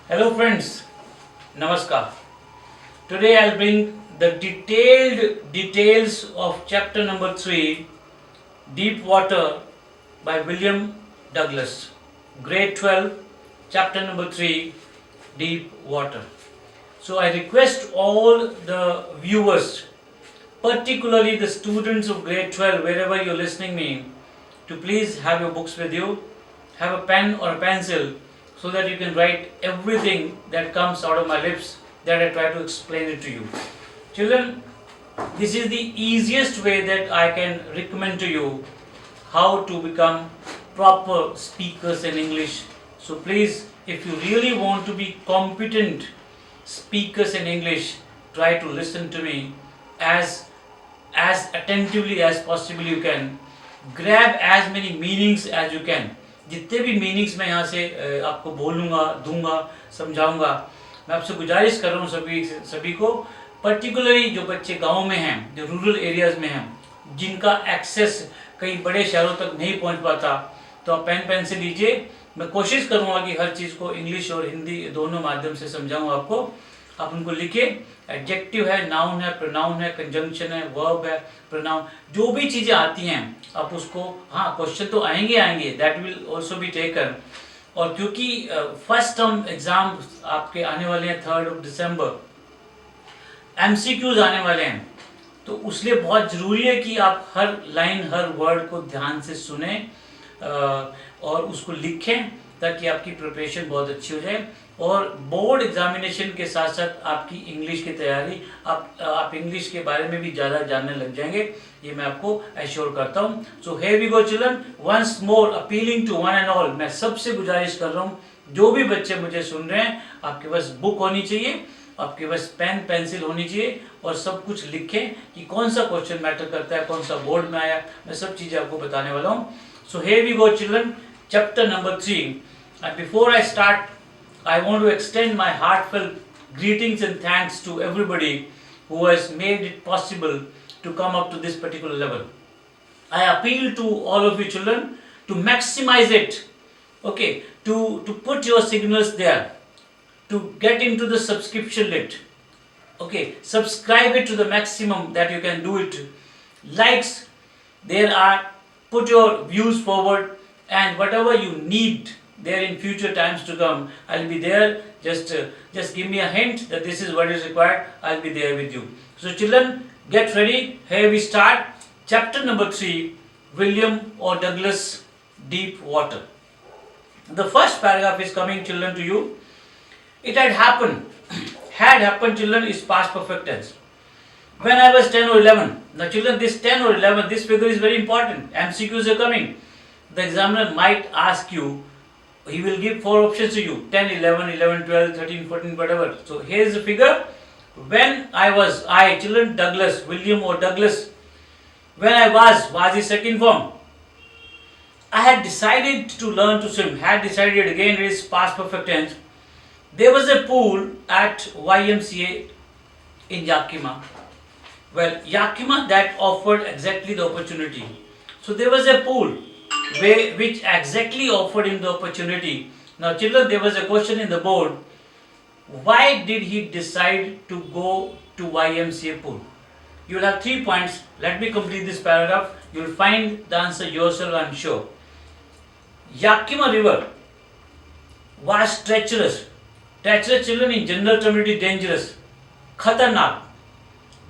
Hello friends, Namaskar. Today I'll bring the detailed details of chapter number 3, Deep Water by William Douglas. Grade 12, chapter number 3, Deep Water. So I request all the viewers, particularly the students of grade 12, wherever you're listening me, to please have your books with you, have a pen or a pencil so that you can write everything that comes out of my lips that I try to explain it to you. Children, this is the easiest way that I can recommend to you how to become proper speakers in English. So please, if you really want to be competent speakers in English, try to listen to me as attentively as possible you can. Grab as many meanings as you can. जितने भी meanings मैं यहाँ से आपको बोलूँगा, दूंगा, समझाऊंगा, मैं आपसे गुजारिश कर रहा हूँ सभी को, पर्टिकुलरली जो बच्चे गांव में हैं, जो रूरल एरियाज़ में हैं, जिनका एक्सेस कहीं बड़े शहरों तक नहीं पहुँच पाता, तो आप पेन पेंसिल लीजिए. मैं कोशिश करूँगा कि हर चीज़ को इंग्लिश और हिंदी दोनों माध्यम से समझाऊँ आपको. आप उनको लिखिए. एडजेक्टिव है, नाउन है, प्रोनाउन है, कंजंक्शन है, वर्ब है, प्रोनाउन, जो भी चीज़ें आती हैं आप उसको, हाँ क्वेश्चन तो आएंगे, that will also be taken. और क्योंकि फर्स्ट टर्म एग्ज़ाम आपके आने वाले हैं 3 दिसंबर, MCQs आने वाले हैं, तो उसलिए बहुत ज़रूरी है कि आप हर लाइन, हर वर्ड को ध्यान से सुने और उसको लिखें, ताकि आपकी प्रिपरेशन बहुत अच्छी हो जाए. और बोर्ड एग्जामिनेशन के साथ साथ आपकी इंग्लिश की तैयारी, आप इंग्लिश के बारे में भी ज़्यादा जानने लग जाएंगे, ये मैं आपको एश्योर करता हूँ. So here we go children, once more appealing to one and all, मैं सबसे गुजारिश कर रहा हूँ, जो भी बच्चे मुझे सुन रहे हैं, आपके पास बुक होनी चाहिए, आपके पास पेन पेंसिल होनी चाहिए, और सब कुछ लिखें कि कौन सा क्वेश्चन मैटर करता है, कौन सा बोर्ड में आया, मैं सब चीज़ें आपको बताने वाला हूँ. So here we go children, chapter number 3. And before I start, I want to extend my heartfelt greetings and thanks to everybody who has made it possible to come up to this particular level. I appeal to all of you children to maximize it, okay, to put your signals there, to get into the subscription lit, okay, subscribe it to the maximum that you can do it. Likes there are, put your views forward, and whatever you need there in future times to come, I'll be there. Just give me a hint that this is what is required, I'll be there with you. So children, get ready. Here we start chapter number 3, William or Douglas, Deep Water. The first paragraph is coming children to you. It had happened children is past perfect tense. When I was 10 or 11. Now children, this 10 or 11, this figure is very important. MCQs are coming. The examiner might ask you, he will give 4 options to you, 10, 11, 11, 12, 13, 14, whatever. So here's the figure. When I children, Douglas, William or Douglas, when I was is second form. I had decided to learn to swim, had decided again is past perfect tense. There was a pool at YMCA in Yakima. Well, Yakima that offered exactly the opportunity. So there was a pool which exactly offered him the opportunity. Now children, there was a question in the board. Why did he decide to go to YMCA pool? You will have 3 points. Let me complete this paragraph. You will find the answer yourself, I am sure. Yakima River was treacherous. Treacherous children in general term it is dangerous. Khatarnak.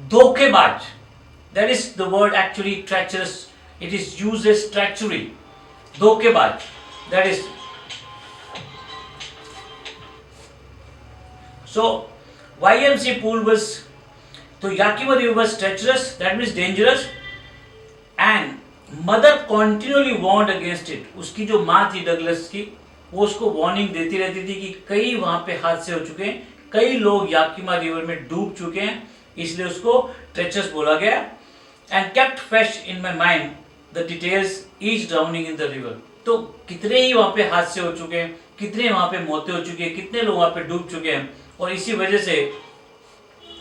Dhokebaj. That is the word actually treacherous. It is used as treachery. Dhokebaj. That is. So, YMCA pool was, so Yakima River was treacherous, that means dangerous, and mother continually warned against it. उसकी जो माँ थी Douglas की, वो उसको warning देती रहती थी कि कई वहाँ पे हादसे हो चुके हैं, कई लोग याकिमा रिवर में डूब चुके हैं, इसलिए उसको treacherous बोला गया. And kept fresh in my mind the details each drowning in the river. तो कितने ही वहाँ पे हादसे हो चुके हैं, कितने वहाँ पे मौतें हो चुकी हैं, कितने लोग वहाँ पे डूब चुके हैं, और इसी वजह से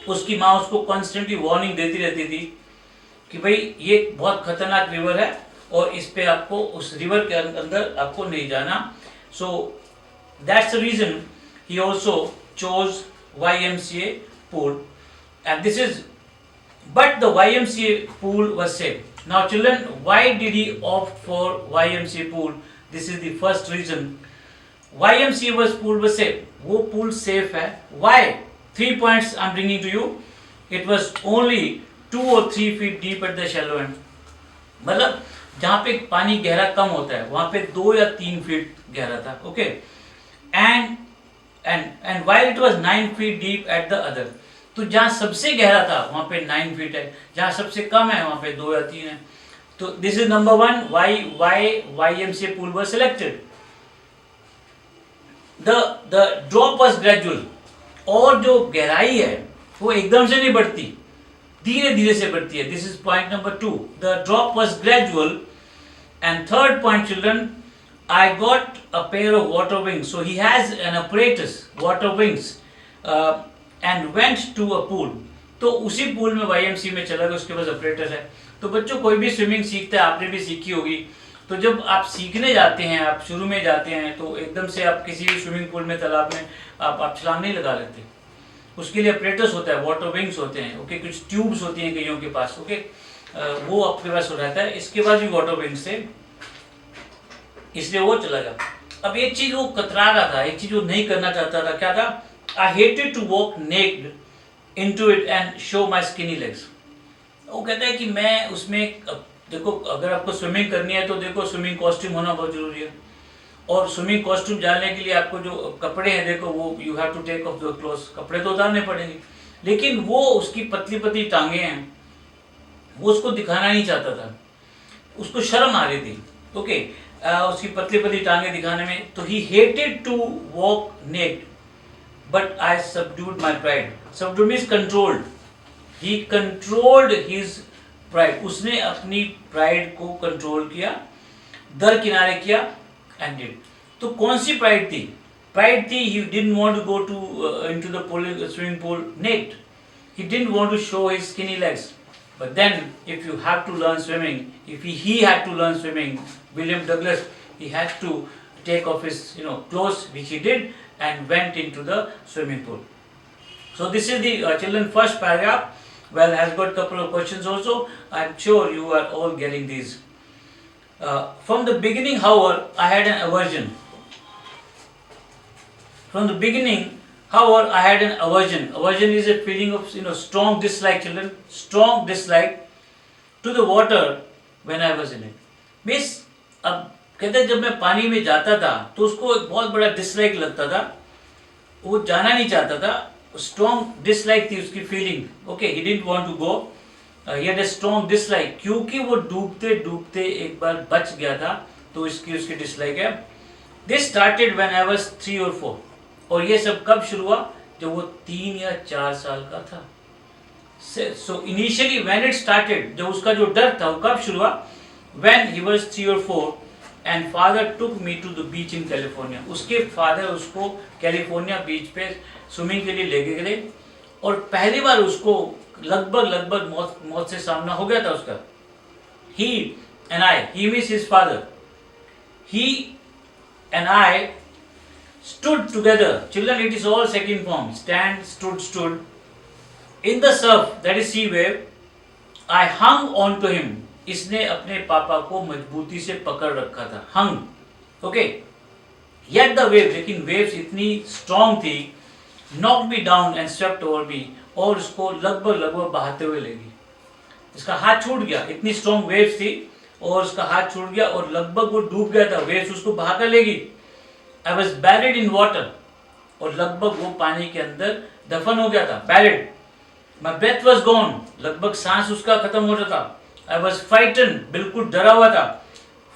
उसकी माँ उसको कॉन्स्टेंटली वार्निंग देती रहती थी कि भाई ये बहुत खतरनाक रिवर है और इस पे आपको, उस रिवर के अंदर आपको नहीं जाना. So that's the reason he also chose YMCA pool, and this is, but the YMCA pool was safe. Now children, why did he opt for YMCA pool? This is the first reason. YMCA pool was safe. वो pool safe है. Why? 3 points I'm bringing to you. It was only 2 or 3 feet deep at the shallow end. मतलब जहाँ पे पानी गहरा कम होता है वहाँ पे 2 या 3 फीट गहरा था. Okay. And while it was 9 feet deep at the other, तो जहाँ सबसे गहरा था वहाँ पे 9 फीट है, जहाँ सबसे कम है वहाँ पे 2 या 3 है. तो this is number 1 why YMCA pool was selected. The drop was gradual. और जो गहराई है वो एकदम से नहीं बढ़ती, धीरे धीरे से बढ़ती है. This is point number 2. The drop was gradual. And third point children, I got a pair of water wings. So he has an apparatus, water wings, and went to a pool. तो उसी pool में YMCA में चला गया, उसके पास apparatus है. तो बच्चों कोई भी स्विमिंग सीखता है, आपने भी सीखी होगी. तो जब आप सीखने जाते हैं, आप शुरू में जाते हैं, तो एकदम से आप किसी भी स्विमिंग पूल में, तालाब में आप छलांग नहीं लगा लेते. उसके लिए अपरेटस होता है, वाटर विंग्स होते हैं. ओके. कुछ ट्यूब्स होती हैं कईयों के पास. ओके. वो आपके पास हो रहता है. इसके पास भी वाटर विंग्स थे, इसलिए वो चला गया. अब एक चीज वो कतरा रहा था, एक चीज वो नहीं करना चाहता था. क्या था? I hated to walk naked into it and show my skinny legs. वो कहता है कि मैं उसमें, देखो अगर आपको स्विमिंग करनी है तो देखो स्विमिंग कॉस्ट्यूम होना बहुत जरूरी है. और स्विमिंग कॉस्ट्यूम डालने के लिए आपको जो कपड़े हैं, देखो वो you have to take off the clothes, कपड़े तो उतारने पड़ेंगे. लेकिन वो उसकी पतली पतली टांगे हैं, वो उसको दिखाना नहीं चाहता था, उसको शर्म आ रही थी. ओके. उसकी पतली पतली टांगे दिखाने में. तो he hated to walk naked, but I subdued my pride. Subdued means controlled. He controlled his pride. उसने अपनी प्राइड को कंट्रोल किया, दरकिनारे किया, एंड डिड. तो कौन सी प्राइड थी? प्राइड थी, he didn't want to go to into the pool, swimming pool naked. He didn't want to show his skinny legs. But then, if you have to learn swimming, if he had to learn swimming, William Douglas, he had to take off his clothes, which he did, and went into the swimming pool. So this is the children first paragraph. Well, has got couple of questions also. I'm sure you are all getting these. From the beginning, however, I had an aversion. From the beginning, however, I had an aversion. Aversion is a feeling of strong dislike, children. Strong dislike to the water when I was in it. Means, अब कहते हैं जब मैं पानी में जाता था तो उसको एक बहुत बड़ा डिसलाइक लगता था, वो जाना नहीं चाहता था. स्ट्रॉन्ग डिसलाइक थी उसकी feeling. Okay. He didn't want to go. He had a strong dislike, क्योंकि वो डूबते डूबते एक बार बच गया था, तो उसकी डिसलाइक है. This started when I was 3 or 4. और ये सब कब शुरू हुआ? जब वो 3 या 4 साल का था. So initially when it started, जब उसका जो डर था वो कब शुरू हुआ? When he was 3 or 4 and father took me to the beach in California. उसके फादर उसको कैलिफोर्निया बीच पे स्विमिंग के लिए लेके गए, और पहली बार उसको लगभग मौत से सामना हो गया था उसका. He and I, he means his father, he and I stood together. Children, it is all second form. Stand, stood. In the surf, that is sea wave, I hung on to him. इसने अपने पापा को मजबूती से पकड़ रखा था. हंग. Okay. Yet the wave, लेकिन वेव्स इतनी स्ट्रॉन्ग थी, knocked me down and swept over me, और उसको लगभग बहाते हुए ले गई. इसका हाथ छूट गया, इतनी स्ट्रॉन्ग वेव्स थी, और उसका हाथ छूट गया और लगभग वो डूब गया था. वेव्स उसको बहाकर ले गई. I was buried in water, और लगभग वो पानी के अंदर दफन हो गया था. Buried. My breath was gone, लगभग सांस उसका खत्म हो रहा था. I was frightened, बिल्कुल डरा हुआ था.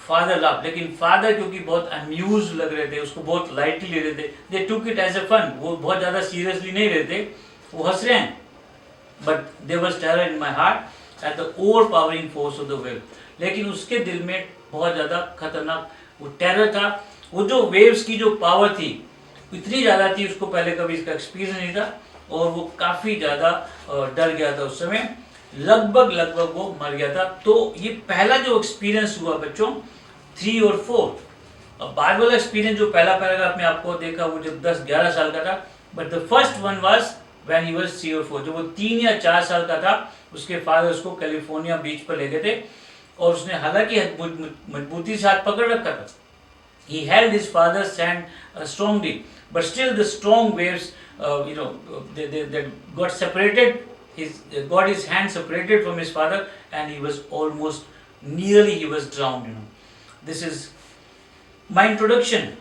Father laughed, लेकिन फादर क्योंकि बहुत अम्यूज लग रहे थे, उसको बहुत लाइटली ले रहे थे. They took it as a fun. वो बहुत ज़्यादा सीरियसली नहीं रहे थे, वो हंस रहे हैं. But there was terror in my heart at the overpowering force of the wave. लेकिन उसके दिल में बहुत ज़्यादा खतरनाक वो टेरर था. वो जो वेव्स की जो पावर थी इतनी ज़्यादा थी, उसको पहले कभी इसका एक्सपीरियंस नहीं था, और वो काफ़ी ज़्यादा डर गया था उस समय. लगभग वो मर गया था. तो ये पहला जो एक्सपीरियंस हुआ बच्चों 3 और 4. अब बाद वाला एक्सपीरियंस जो पहला पैराग्राफ में आपको देखा वो जब 10-11 साल का था, but the first one was when he was 3 or 4, जब वो 3 या 4 साल का था उसके फादर उसको कैलिफोर्निया बीच पर ले गए थे और उसने हालांकि मजबूती से हाथ पकड़ रखा था. He held his father's hand strongly, but still the strong waves, they got separated. Got his hand separated from his father, and he was nearly he was drowned. This is my introduction.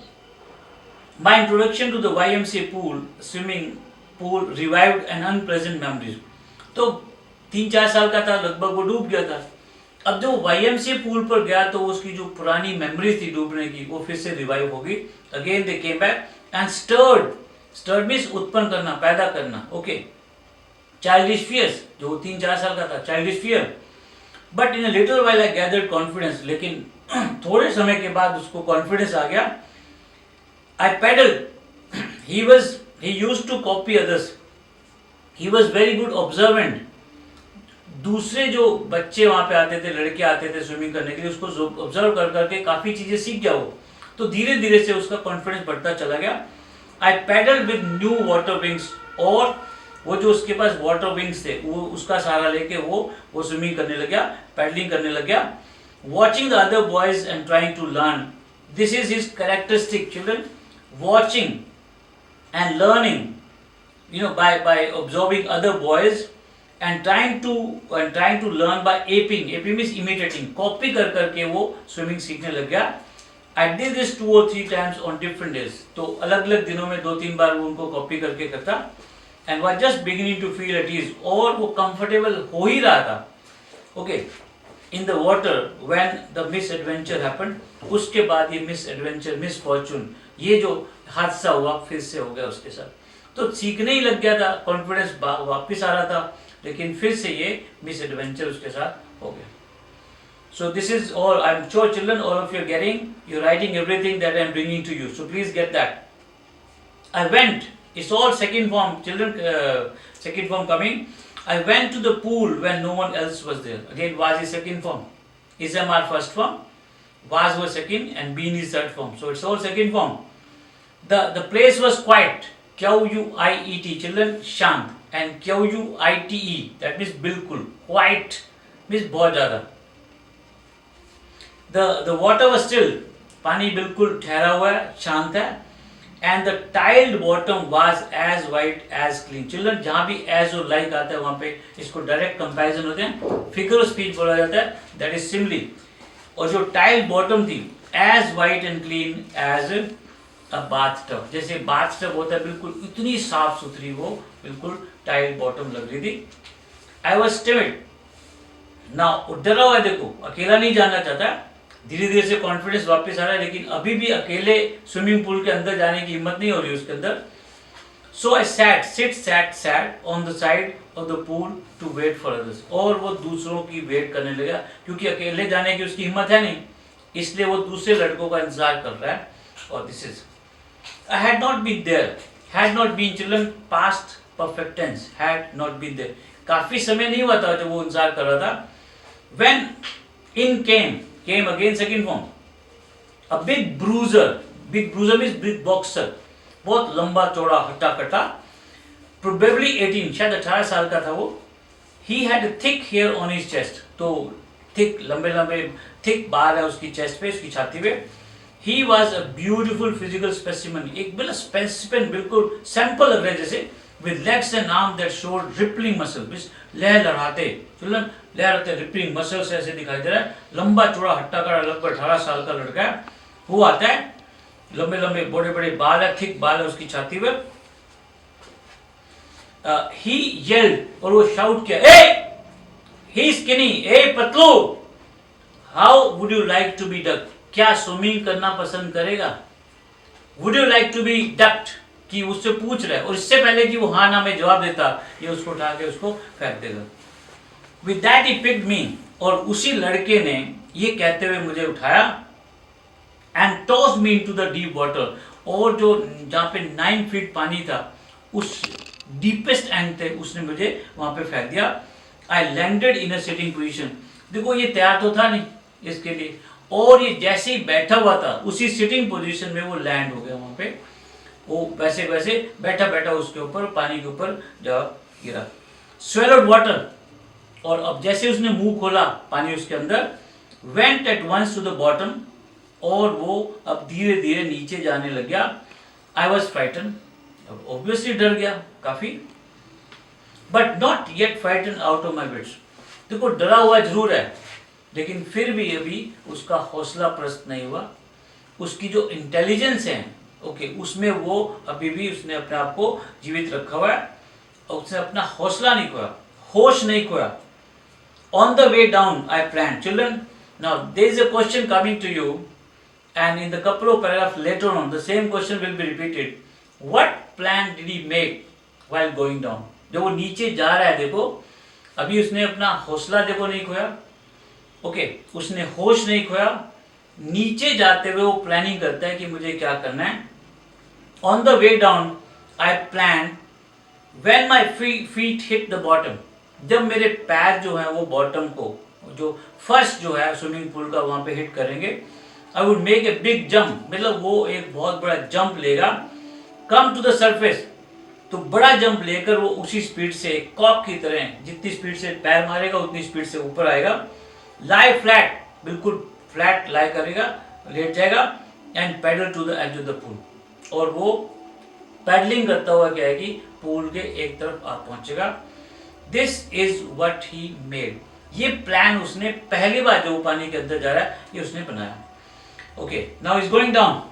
My introduction to the YMCA pool, swimming pool, revived an unpleasant memories. तो 3-4 साल का था, लगभग वो डूब गया था. अब जो YMCA पूल पर गया तो उसकी जो पुरानी मेमोरी थी डूबने की वो फिर से रिवाइव होगी. Again they came back and stirred means उत्पन्न करना, पैदा करना. ओके, चाइल्डिश फियर्स, जो 3-4 साल का था, childish fear. But in a little while I gathered confidence, लेकिन थोड़े समय के बाद उसको कॉन्फिडेंस आ गया. I paddle. He used to copy others. He was very good observant. दूसरे जो बच्चे वहाँ पे आते थे, लड़के आते थे स्विमिंग करने के लिए, उसको ऑब्जर्व कर करके काफ़ी चीज़ें सीख गया वो. तो धीरे धीरे से उसका कॉन्फिडेंस बढ़ता चला गया. I paddle with new water wings, और वो जो उसके पास वाटर विंग्स थे वो उसका सहारा लेके वो स्विमिंग करने लग गया, पैडलिंग करने लग गया. Watching the other boys and trying to learn. This is his characteristic children, watching and learning, by observing other boys and trying to learn by aping. Aping means imitating, copy कर करके वो swimming सीखने लग गया. I did this 2 or 3 times on different days. तो अलग अलग दिनों में 2-3 बार वो उनको कॉपी करके करता. And was just beginning to feel at ease, और वो comfortable हो ही रहा था. Okay, in the water when the misadventure happened. उसके बाद ये misfortune, ये जो हादसा हुआ फिर से हो गया उसके साथ. तो सीखने ही लग गया था, कॉन्फिडेंस वापस आ रहा था, लेकिन फिर से ये मिस एडवेंचर उसके साथ हो गया. So this is all. I am sure children, all of you are getting, you writing everything that I am bringing to you. So please get that. I went, it's all second form children, second form coming. I went to the pool when no one else was there. Again was is second form, is am are first form, was was second, and been is third form. So it's all second form. The place was quiet. Quiet, children, शांत. And Quiete, that means बिल्कुल. Quiet means बहुत ज़्यादा. The water was still. पानी बिल्कुल ठहरा हुआ है, शांत है. And the tiled bottom was as white as clean. Children, जहाँ भी as और like आता है वहाँ पे इसको direct comparison होते हैं. Figure of speech बोला जाता है. That is simile. और जो टाइल बॉटम थी, as white and clean as a bathtub. जैसे बाथटब होता है बिल्कुल इतनी साफ सुथरी, वो बिल्कुल टाइल बॉटम लग रही थी. I was timid. ना डरा हुआ है, देखो अकेला नहीं जाना चाहता. धीरे धीरे से कॉन्फिडेंस वापस आ रहा है, लेकिन अभी भी अकेले स्विमिंग पूल के अंदर जाने की हिम्मत नहीं हो रही उसके अंदर. So I sat on the side of the pool to wait for others. और वो दूसरों की वेट करने लगा, क्योंकि अकेले जाने की उसकी हिम्मत है नहीं, इसलिए वो दूसरे लड़कों का इंतजार कर रहा है. और this is I had not been there. Had not been, children, past perfect tense. Had not been there. काफी समय नहीं हुआ था जब वो इंतजार कर रहा था. When in came again second form. A big bruiser means big boxer. बहुत लंबा चौड़ा हट्टा कट्टा. Probably 18, शायद 18 साल का था वो. He had a thick hair on his chest. तो thick, लंबे thick बाल है उसकी chest पे, उसकी छाती पे. He was a beautiful physical specimen. एक बिल्कुल specimen, बिल्कुल sample लग रहा है जैसे, with legs and arms that showed rippling muscles. लहराते rippling muscles ऐसे दिखाई दे रहा है. लंबा चौड़ा हट्टा कड़ा, लगभग 18 साल का लड़का है. वो आता है, लंबे बड़े बाल है, thick बाल है उसकी छाती पे. He yelled, और वो शाउट किया, he skinny, Patlu, how would you like to be ducked? क्या स्विमिंग करना पसंद करेगा? Would you like to be ducked? कि उससे पूछ रहा है, और इससे पहले कि वो हाँ ना में जवाब देता, ये उसको उठा के उसको फेंक देगा. With that he picked me, और उसी लड़के ने ये कहते हुए मुझे उठाया, and tossed me into the deep water. और जो जहाँ पे 9 फीट पानी था, उस डीपेस्ट एंड थे, उसने मुझे वहां पे फेंक दिया. I landed in a sitting position. देखो ये तैयार तो था नहीं इसके लिए, और ये जैसे ही बैठा हुआ था उसी सिटिंग पोजीशन में वो लैंड हो गया वहां पे, वो वैसे वैसे बैठा बैठा उसके ऊपर पानी के ऊपर जा गिरा। स्वेलोड वाटर, और अब जैसे उसने मुंह खोला पानी उसके अंदर, went at once to the bottom, और वो अब धीरे धीरे नीचे जाने लग गया। आई वॉज फ्राइटन, अब ऑब्वियसली डर गया काफी, but not yet frighten out of my wits. देखो डरा हुआ जरूर है, लेकिन फिर भी अभी उसका हौसला प्रस्त नहीं हुआ। उसकी जो इंटेलिजेंस है ओके, उसमें वो अभी भी उसने अपने आप को जीवित रखा हुआ है, और उसने अपना हौसला नहीं खोया, होश नहीं खोया। On the way down, I planned. Children, now there is a question coming to you, and in the couple of paragraphs later on, the same question will be repeated. What plan did he make while going down? जब वो नीचे जा रहा है देखो, अभी उसने अपना हौसला देखो नहीं खोया, ओके, उसने होश नहीं खोया। नीचे जाते हुए वो प्लानिंग करता है कि मुझे क्या करना है। On the way down, I planned. When my feet hit the bottom, जब मेरे पैर जो है वो बॉटम को, जो फर्स्ट जो है स्विमिंग पूल का वहां पे हिट करेंगे, I would make a big jump, मतलब वो एक बहुत बड़ा जंप लेगा। कम टू द सरफेस, तो बड़ा जंप लेकर वो उसी स्पीड से कॉक की तरह, जितनी स्पीड से पैर मारेगा उतनी स्पीड से ऊपर आएगा। लाई फ्लैट, बिल्कुल फ्लैट लाई करेगा, लेट जाएगा, and paddle to the edge of the pool, और वो पैडलिंग करता हुआ क्या है कि पूल के एक तरफ आ पहुंचेगा। This is what he made, ये प्लान उसने पहली बार जो पानी के अंदर जा रहा है ये उसने बनाया। Okay, now is going down.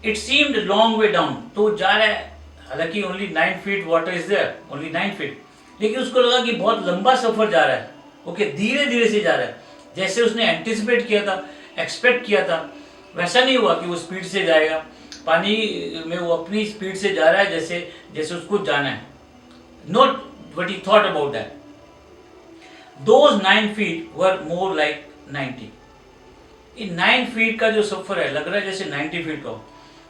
It seemed long way down, तो जा रहा है, हालांकि only 9 feet water is there, only 9 feet, लेकिन उसको लगा कि बहुत लंबा सफर जा रहा है। ओके, धीरे धीरे से जा रहा है, जैसे उसने एंटिसिपेट किया था, एक्सपेक्ट किया था, वैसा नहीं हुआ कि वो स्पीड से जाएगा। पानी में वो अपनी स्पीड से जा रहा है, जैसे जैसे उसको जाना है, not what he thought about that. Those 9 feet were more like 90. ये 9 फीट का जो सफर है लग रहा है जैसे 90 फीट का हो।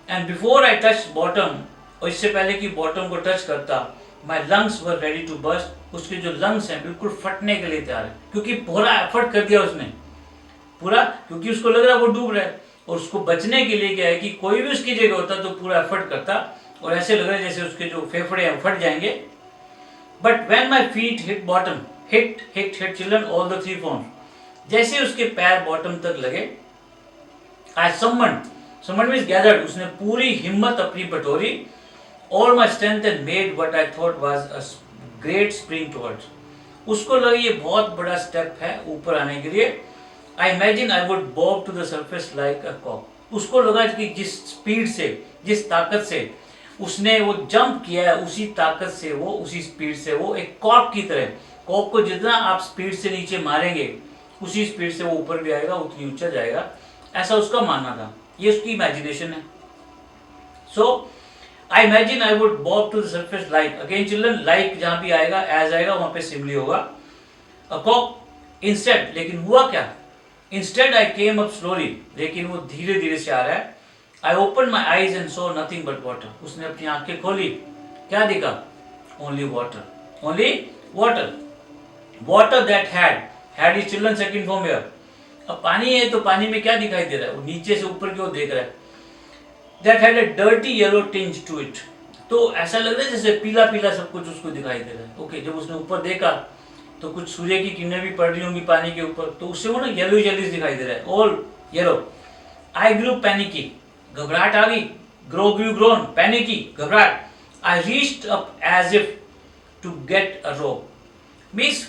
And before I touch bottom, और इससे पहले कि बॉटम को टच करता, my lungs were ready to burst, उसके जो लंग्स हैं बिल्कुल फटने के लिए तैयार है, क्योंकि पूरा एफर्ट कर दिया उसने पूरा, क्योंकि उसको लग रहा है वो डूब रहा है, और उसको बचने के लिए क्या है कि कोई भी उसकी जगह होता तो पूरा एफर्ट करता, और ऐसे लग रहा है जैसे उसके जो फेफड़े हैं फट जाएंगे। But when my feet hit bottom, hit children, all the 3 forms, जैसे उसके पैर बॉटम तक लगे, I summoned means gathered, उसने पूरी हिम्मत अपनी बटोरी, all my strength and made what I thought was a great spring towards, उसको लगा ये बहुत बड़ा स्टेप है ऊपर आने के लिए। I imagine I would bob to the surface like a cock, उसको लगा कि जिस स्पीड से, जिस ताकत से उसने वो जंप किया है, उसी ताकत से वो, उसी स्पीड से वो एक कॉक की तरह, कॉक को जितना आप स्पीड से नीचे मारेंगे उसी स्पीड से वो ऊपर भी आएगा, उतनी ऊंचा जाएगा, ऐसा उसका मानना था। ये उसकी इमेजिनेशन है। So I imagine I would bob to the surface like, again children, like जहां भी आएगा, एज आएगा, वहां पे सिमिली होगा, अ कॉक इंस्टेड, लेकिन हुआ क्या, instead I came up slowly, लेकिन वो धीरे धीरे से आ रहा है। I opened my eyes and saw nothing but water. उसने अपनी आंखें खोली, क्या दिखा? Only water. Only water. Water that had his children second form here. अब पानी है तो पानी में क्या दिखाई दे रहा है? वो नीचे से ऊपर की ओर देख रहा है। That had a dirty yellow tinge to it. तो ऐसा लग रहा है जैसे पीला पीला सब कुछ उसको दिखाई दे रहा है। ओके, जब उसने ऊपर देखा तो कुछ सूर्य की किरणें भी पड़ रही होंगी पानी के ऊपर, तो उससे वो ना येलो दिखाई दे रहा है, all yellow. I grew panicky. घबराहट आ गई, ग्रोन, पैनिकी, घबराहट। I reached up as if to get a rope, means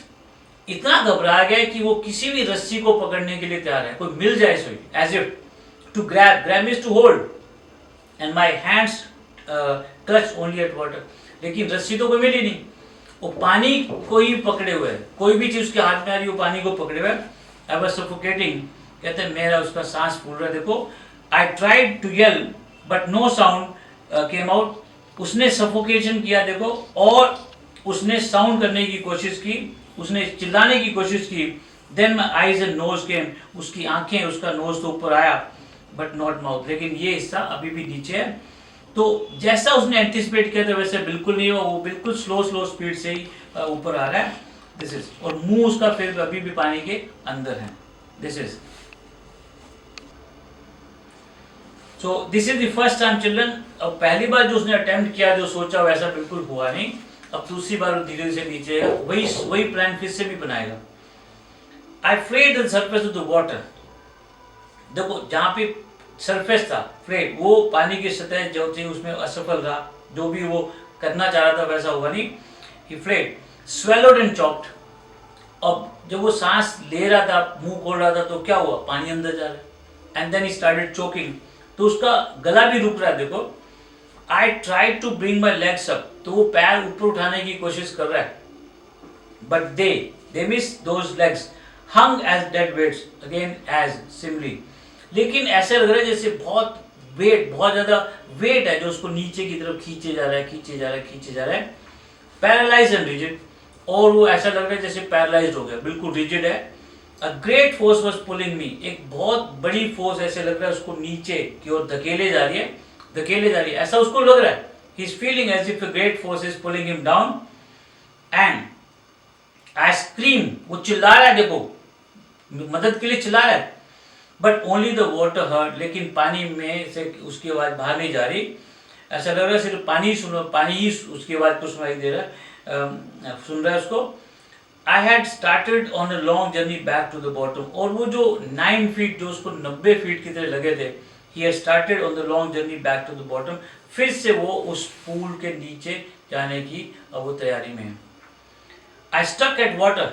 इतना घबरा गया कि वो किसी भी रस्सी को पकड़ने के लिए तैयार है, कोई मिल जाए सोई, as if to grab means to hold, and my hands touch only at water, लेकिन रस्सी तो कोई मिली नहीं, वो पानी को ही पकड़े हुए है, कोई भी चीज उसके हाथ में आ रही वो पानी को पकड़े हुए। आई वाज सफोकेटिंग, कहते हैं मेरा उसका सांस फूल रहा है। देखो, I tried to yell but no sound came out, उसने सफोकेशन किया देखो, और उसने साउंड करने की कोशिश की, उसने चिल्लाने की कोशिश की। Then my eyes and nose came, उसकी आंखें, उसका नोज तो ऊपर आया, but not mouth, लेकिन ये हिस्सा अभी भी नीचे है। तो जैसा उसने एंटिसिपेट किया था वैसे बिल्कुल नहीं हुआ, वो बिल्कुल स्लो स्पीड से ही ऊपर आ रहा है। दिस इज, और मुंह उसका फिर अभी भी पानी के अंदर है। This is so this is the first time children. अब पहली बार जो उसने अटेम्प्ट किया, जो सोचा वैसा बिल्कुल हुआ नहीं। अब दूसरी बार धीरे धीरे से नीचे वही प्लान फिर से भी बनाएगा। I flailed the surface of the water. देखो जहाँ पे सरफेस था फ्लेड, वो पानी की सतह जो थी उसमें असफल रहा, जो भी वो करना चाह रहा था वैसा हुआ नहीं। ही फ्लेड स्वेलोड एंड चॉप्ड। अब जब वो सांस ले रहा था, मुंह खोल रहा था, तो क्या हुआ, पानी अंदर जा रहा है। And then he started choking, तो उसका गला भी रुक रहा है। देखो I tried to bring my legs up, तो वो पैर ऊपर उठाने की कोशिश कर रहा है, but they miss those legs hung as dead weights again as simply. लेकिन ऐसे लग रहा है जैसे बहुत वेट, बहुत ज्यादा वेट है जो उसको नीचे की तरफ खींचे जा रहा है, खींचे जा रहा है, खींचे जा रहा है। पैरालाइज एंड रिजिड, और वो ऐसा लग रहा है जैसे पैरालाइज हो गया, बिल्कुल रिजिड है। अ great force was pulling me, एक बहुत बड़ी फोर्स ऐसे लग रहा है उसको नीचे की ओर धकेले जा रही है, धकेले जा रही है, ऐसा उसको लग रहा है। He is feeling as if a great force is pulling him down and I scream, वो चिल्ला रहा है, देखो मदद के लिए चिल्ला रहा है, but only the water heard, लेकिन पानी में से उसकी आवाज बाहर नहीं जा रही। ऐसा लग रहा है सिर्फ पानी ही सुनो, पानी ही उसकी आवाज को सुनाई दे रहा है, सुन रहा है उसको। I had started on a long journey back to the bottom, और वो जो 9 फीट जो उसको 90 फीट की तरह लगे थे, he had started on the long journey back to the bottom, फिर से वो उस पूल के नीचे जाने की अब वो तैयारी में है। आई स्टक एट वाटर,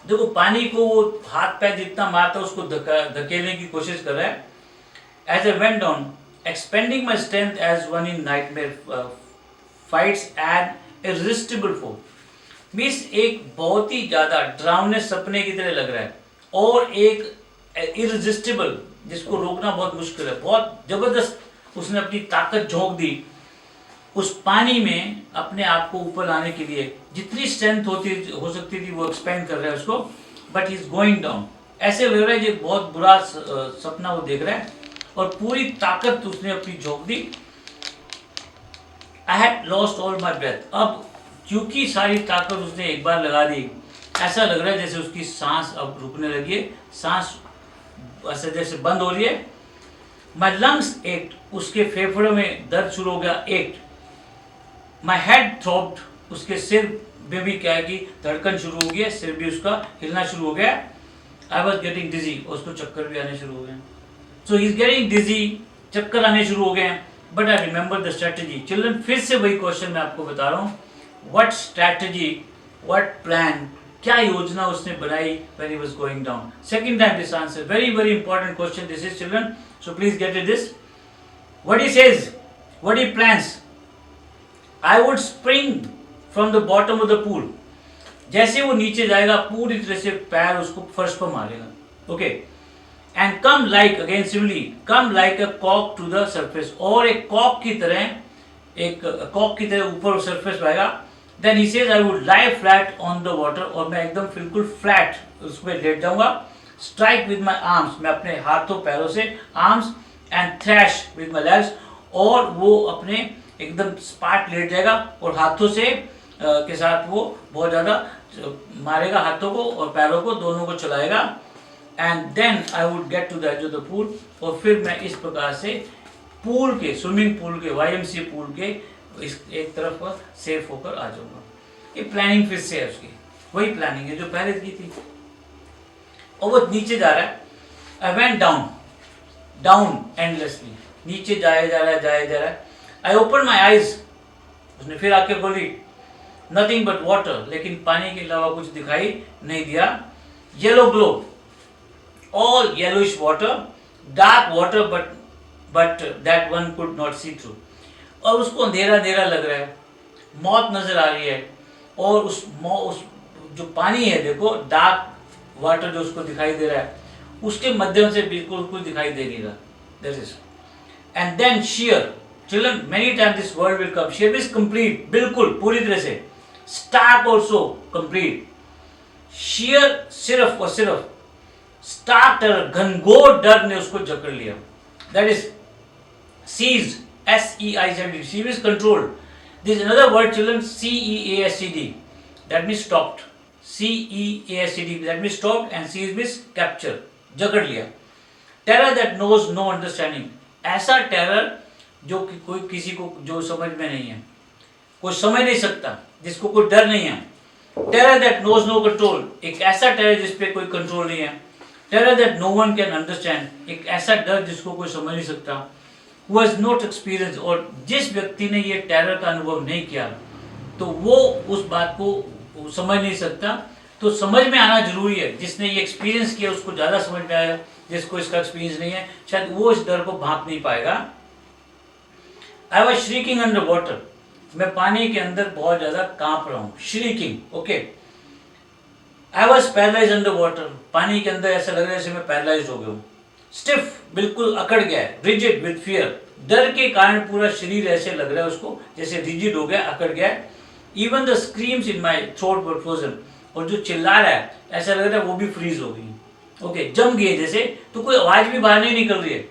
देखो पानी को वो हाथ पैर जितना मारता उसको धकेलने की कोशिश कर रहा है। As a went on expending my strength as one in nightmare fights an irresistible foe, means एक बहुत ही ज्यादा डरावने सपने की तरह लग रहा है, और एक इररिस्टिबल जिसको रोकना बहुत मुश्किल है, बहुत जबरदस्त उसने अपनी ताकत झोंक दी उस पानी में अपने आप को ऊपर लाने के लिए। जितनी स्ट्रेंथ हो सकती थी वो एक्सपेंड कर रहा है उसको, but he is going down. ऐसे लग रहा है ये बहुत बुरा सपना वो देख रहा है, और पूरी ताकत उसने अपनी झोंक दी। I had lost all my breath, अब क्योंकि सारी ताकत उसने एक बार लगा दी, ऐसा लग रहा है जैसे उसकी सांस अब रुकने लगी है, सांस ऐसे जैसे बंद हो रही है। माई लंग्स एक्ट, उसके फेफड़ों में दर्द शुरू हो गया, एक्ट। माई हेड थ्रॉब्ड, उसके सिर में भी क्या है कि धड़कन शुरू हो गया, सिर भी उसका हिलना शुरू हो गया। आई वॉज गेटिंग डिजी, उसको चक्कर भी आने शुरू हो गए। सो ही इज गेटिंग डिजी, चक्कर आने शुरू हो गए हैं। But I remember the strategy. Children, फिर से वही क्वेश्चन मैं आपको बता रहा हूँ, व्हाट स्ट्रेटेजी, व्हाट प्लान, क्या योजना उसने बनाई when he was going down? Second time this answer, very important question this is, children, so please get it this. What he says, what he plans, I would spring from the bottom of the pool. जैसे वो नीचे जाएगा पूरी तरह से पैर उसको फर्श पर मारेगा, okay, and come like again similarly, come like a कॉक टू द सरफेस, और एक कॉक की तरह, एक कॉक की तरह ऊपर सरफेस पे आएगा। Then he says I would lie flat on the water, और मैं एकदम बिल्कुल फ्लैट उस पर लेट जाऊंगा। स्ट्राइक विद माई आर्म्स, मैं अपने हाथों पैरों से, arms, and trash with my legs, और वो अपने एकदम स्पाट लेट जाएगा, और हाथों से के साथ वो बहुत ज़्यादा मारेगा, हाथों को और पैरों को दोनों को चलाएगा। And then I would get to the edge of the pool, और फिर मैं इस प्रकार से पूल के, स्विमिंग पूल के, YMCA पूल के इस एक तरफ पर सेफ होकर आ जाऊंगा। ये प्लानिंग फिर से है उसकी, वही प्लानिंग है जो पहले की थी। और वो नीचे जा रहा है, I went down, down endlessly, नीचे जाया जा रहा है, जाया जा रहा है। आई ओपन माई आईज, उसने फिर आके खोली, नथिंग बट वाटर, लेकिन पानी के अलावा कुछ दिखाई नहीं दिया। Yellow glow, all yellowish water, dark water, but that one could not see through, और उसको अंधेरा अंधेरा लग रहा है, मौत नजर आ रही है, और उस जो पानी है, देखो डार्क वाटर जो उसको दिखाई दे रहा है, उसके माध्यम से बिल्कुल कुछ दिखाई दे नहीं रहा। That is, and then sheer, children many time this word will come, sheer means complete, बिल्कुल पूरी तरह से, स्टार्क ऑल्सो कंप्लीट, शियर सिर्फ और सिर्फ, स्टार्क डर, घनघोर डर ने उसको जकड़ लिया। That is seized, SEIZD, seize is controlled. There is another word, children, CEASCD, that means stopped. CEASCD, that means stopped, and seize means capture, जकड़ लिया। Terror that knows no understanding, ऐसा टेरर जो कि कोई किसी को जो समझ में नहीं है, कोई समझ नहीं सकता, जिसको कोई डर नहीं है। Terror that knows no control, एक ऐसा टेरर जिस पे कोई कंट्रोल नहीं है। Terror that no one can understand, एक ऐसा डर जिसको कोई समझ नहीं सकता। हु हैज नॉट एक्सपीरियंस, और जिस व्यक्ति ने ये टेरर का अनुभव नहीं किया तो वो उस बात को समझ नहीं सकता। तो समझ में आना जरूरी है। जिसने ये एक्सपीरियंस किया उसको ज़्यादा समझ में आया, जिसको इसका एक्सपीरियंस नहीं है शायद वो इस डर को भांप नहीं पाएगा। I was shrieking under water, मैं पानी के अंदर बहुत ज़्यादा कांप रहा हूँ। Shrieking, okay. I was paralyse under water, पानी के अंदर ऐसा लग रहा है जैसे मैं पैरालाइज हो गया हूँ। स्टिफ, बिल्कुल अकड़ गया है। रिजिड विद फियर, डर के कारण पूरा शरीर ऐसे लग रहा है उसको जैसे रिजिड हो गया, अकड़ गया है। Even the screams in my throat were frozen, और जो चिल्ला रहा है ऐसा लग रहा है वो भी फ्रीज हो गई। ओके, जम गई जैसे, तो कोई आवाज भी बाहर नहीं निकल रही है।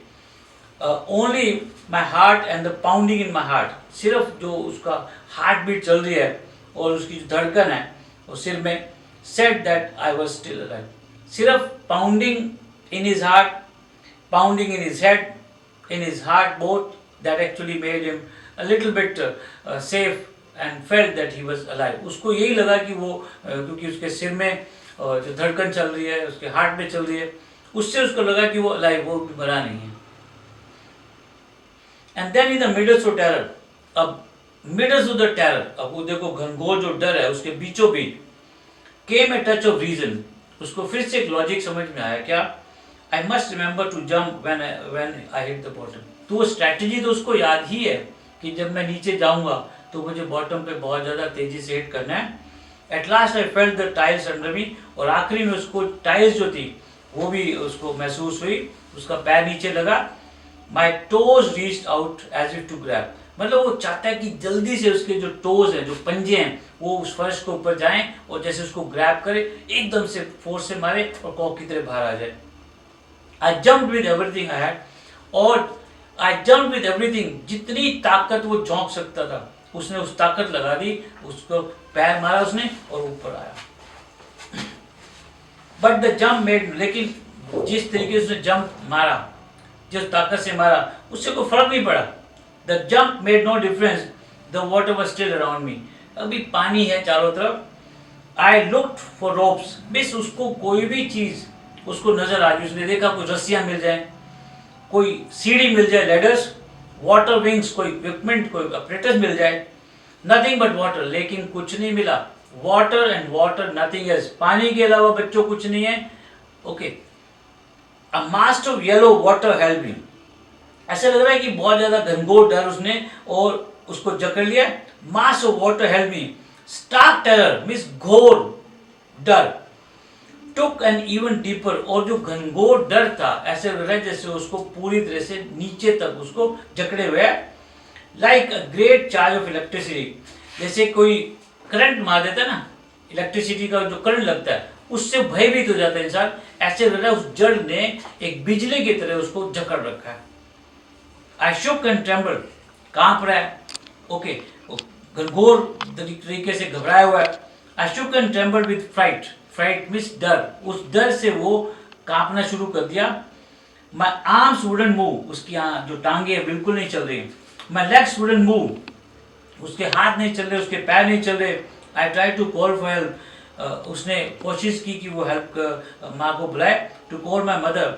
Only my heart and the pounding in my heart, सिर्फ जो उसका हार्ट बीट चल रही है और उसकी जो धड़कन है वो सिर में। Said that I was still alive, सिर्फ pounding in his heart, pounding in his head, in his heart both, that actually made him a little bit safe and felt that he was alive. उसको यही लगा कि वो क्योंकि उसके सिर में जो धड़कन चल रही है, उसके हार्ट में चल रही है, उससे उसको लगा कि वो अलाइव, वो मरा नहीं है। And then in the midst of terror, अब midst of the terror, अब वो देखो घनघोर जो डर है उसके बीचों बीच came a touch of reason, उसको फिर से एक लॉजिक समझ में आया। क्या? I must remember to jump when I hit the bottom. तो वो स्ट्रैटेजी तो उसको याद ही है कि जब मैं नीचे जाऊंगा तो मुझे बॉटम पे बहुत ज़्यादा तेजी से हिट करना है। At last I felt the tiles under me, और आखिरी में उसको टाइल्स जो थी वो भी उसको महसूस हुई, उसका पैर नीचे लगा। My toes reached out as if to grab, मतलब वो चाहता है कि जल्दी से उसके जो टोज हैं, जो पंजे हैं, वो उस फर्श के ऊपर जाएं और जैसे उसको ग्रैब करे, एकदम से फोर्स से मारे और कॉक की तरह बाहर आ जाए। I jumped with everything I had, और I jumped with everything, जितनी ताकत वो झोंक सकता था उसने उस ताकत लगा दी, उसको पैर मारा उसने और ऊपर आया। But the jump made, लेकिन जिस तरीके से उसने जंप मारा, जिस ताकत से मारा, उससे कोई फर्क नहीं पड़ा। The jump made no difference, the water was still around me, अभी पानी है चारों तरफ। I looked for ropes, बस उसको कोई भी चीज़ उसको नजर आ गई, उसने देखा कोई रस्सियां मिल जाए, कोई सीढ़ी मिल जाए, लेडर्स, वाटर विंग्स, कोई इक्विपमेंट, कोई ऑपरेटर्स मिल जाए। नथिंग बट वाटर, लेकिन कुछ नहीं मिला। Water and water, nothing else, पानी के अलावा बच्चों कुछ नहीं है। Okay, a mass of yellow water help me, ऐसा लग रहा है कि बहुत ज्यादा घनघोर डर उसने और उसको जकड़ लिया। Mass of water help me, stark terror means घोर डर, टुक एन इवन डीपर, और जो घनघोर डर था ऐसे लग रहा है जैसे उसको पूरी तरह से नीचे तक उसको जकड़े हुए। Like a great charge of electricity, जैसे कोई करंट मार देता है ना, इलेक्ट्रिसिटी का जो करंट लगता है उससे भयभीत हो जाता है इंसान, ऐसे लग रहा है उस जड़ ने एक बिजली की तरह उसको जकड़ रखा है। आई शुक एंड ट्रेम्बल, कांप रहा है। ओके, घनघोर तरीके से घबराया हुआ है। I shook and tremble with fright, fright means डर, उस डर से वो कांपना शुरू कर दिया। माई आर्म्स वुडंट मूव, उसकी जो टांगे हैं बिल्कुल नहीं चल रही। माई लेग्स वुडंट मूव, उसके हाथ नहीं चल रहे, उसके पैर नहीं चल रहे। I try to call for help, उसने कोशिश की कि वो हेल्प माँ को बुलाए। टू कॉल माई मदर,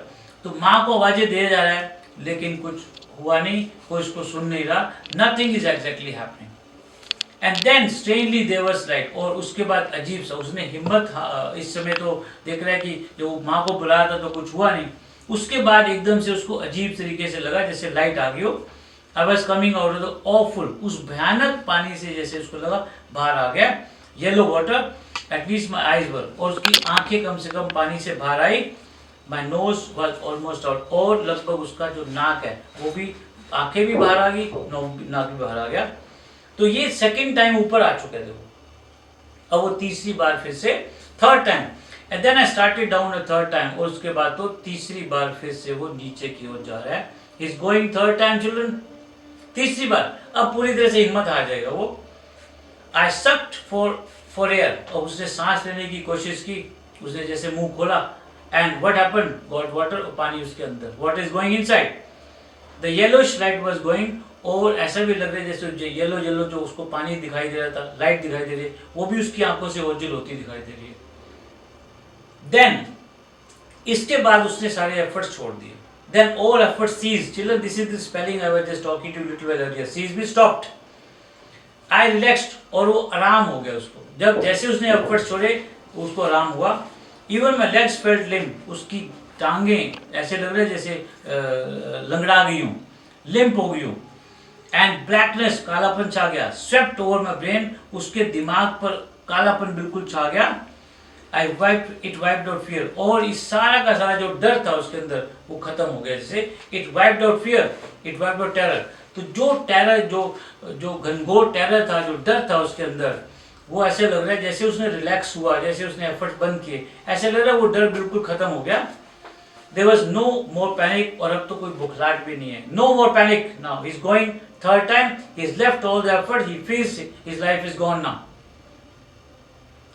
तो माँ को आवाज़ें दे जा रहा है लेकिन कुछ हुआ नहीं, कोई उसको सुन नहीं रहा। Nothing is exactly happening. And then strangely there was light, और उसके बाद अजीब सा उसने हिम्मत, इस समय तो देख रहा है कि जो माँ को बुलाया था तो कुछ हुआ नहीं, उसके बाद एकदम से उसको अजीब तरीके से लगा जैसे लाइट आ गई हो। I was coming out of the awful, उस भयानक पानी से जैसे उसको लगा बाहर आ गया। Yellow water, at least my eyes were, और उसकी आंखें कम से कम पानी से बाहर आई। My nose was almost out, और लगभग उसका जो नाक है वो भी, आंखें भी बाहर आ गई, नाक भी बाहर आ गया। तो ये सेकंड टाइम ऊपर आ चुके थे वो, अब वो तीसरी बार फिर से, third time. And then I started down a third time, और उसके बाद तो तीसरी बार फिर से वो नीचे की ओर जा रहा है। Is going third time children, तीसरी बार, अब पूरी तरह से हिम्मत आ जाएगा वो। आई सक्ड फॉर एयर, और उसने सांस लेने की कोशिश की, उसने जैसे मुंह खोला, and what happened, got water, पानी उसके अंदर। What is going inside, the yellowish light was going, और ऐसा भी लग रहा है जैसे येलो येलो जो उसको पानी दिखाई दे रहा था, लाइट दिखाई दे रही है, वो भी उसकी आंखों से ओझल होती दिखाई दे रही है। देन इसके बाद उसने सारे एफर्ट्स छोड़ दिए। Then all efforts cease, children this is the spelling I was just talking to little while earlier, cease भी स्टॉप्ड। आई रिलैक्स्ड, और वो आराम हो गया उसको, जब जैसे उसने एफर्ट्स छोड़े उसको आराम हुआ। Even my legs felt limp, उसकी टांगें ऐसे लग रहे जैसे लंगड़ा गई हूँ, लिम्प हो गई हूँ। एंड ब्लैकनेस, कालापन छा गया। स्वेप्ट ओवर माई ब्रेन, उसके दिमाग पर कालापन बिल्कुल छा गया। I wipe it wiped out fear, और इस सारा का सारा जो डर था उसके अंदर वो खत्म हो गया। जैसे it wiped out fear, it wiped out terror, तो जो टेरर जो घनघोर टेरर था, जो डर था उसके अंदर, वो ऐसे लग रहा है जैसे उसने रिलैक्स हुआ, जैसे उसने एफर्ट्स बंद किए, ऐसे लग रहा है वो डर बिल्कुल खत्म हो गया। There was no more panic, और अब तो कोई बुखलाहट भी नहीं है। No more panic now. He's going third time. He's left all the effort. He feels his life is gone now.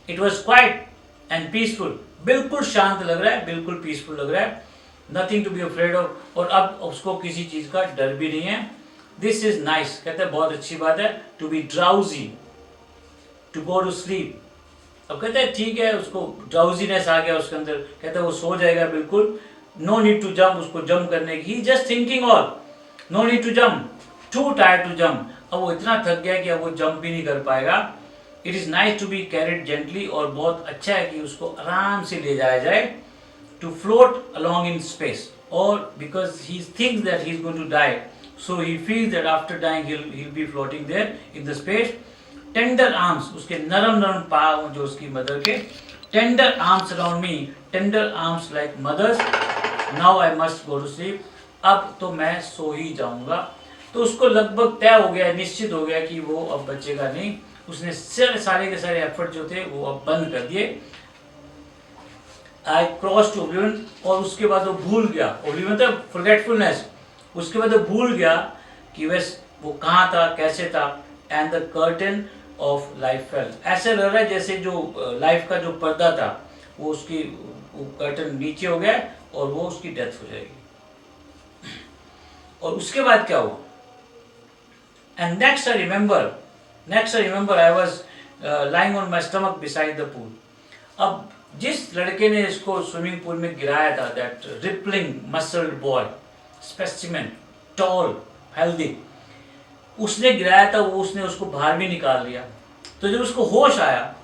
It was quiet and peaceful. बिल्कुल शांत लग रहा है, बिल्कुल पीसफुल लग रहा है। Nothing to be afraid of, और अब उसको किसी चीज का डर भी नहीं है। This is nice, कहते हैं बहुत अच्छी बात है। To be drowsy, to go to sleep. अब कहते हैं ठीक है, उसको ड्राउजीनेस आ गया उसके अंदर, कहते हैं वो सो जाएगा बिल्कुल। नो नीड टू जम्प, उसको जंप करने की, just thinking all, no need to jump, too tired to jump. अब वो इतना थक गया कि अब वो जंप भी नहीं कर पाएगा। It is nice to be carried gently, और बहुत अच्छा है कि उसको आराम से ले जाया जाए। To float along in space, और because he thinks that he is going to die, so he feels that after dying he will be floating there in the space. Tender arms, उसके नरम नरम पाँव जो उसकी मदर के, tender arms around me, tender arms like mothers. Now I must go to sleep, अब तो मैं सो ही जाऊंगा। तो उसको लगभग तय हो गया, निश्चित हो गया कि वो अब बचेगा नहीं। उसने सारे के सारे एफर्ट जो थे वो अब बंद कर दिए। आई क्रॉस टू ओब्लिवियन, और उसके बाद वो भूल गया, ओब्लिवियन था फॉरगेटफुलनेस, उसके बाद वो भूल गया कि वो कहाँ था, कैसे था। And the curtain of life fail, ऐसे लग रहा है जैसे जो लाइफ का जो पर्दा था वो उसकी कर्टन नीचे हो गया, और वो उसकी डेथ हो जाएगी। और उसके बाद क्या हुआ? And next I remember I was lying on my stomach beside the pool. अब जिस लड़के ने इसको स्विमिंग पूल में गिराया था, that rippling muscled boy, specimen, tall, healthy, उसने गिराया था, वो उसने उसको बाहर भी निकाल लिया। तो जब उसको होश आया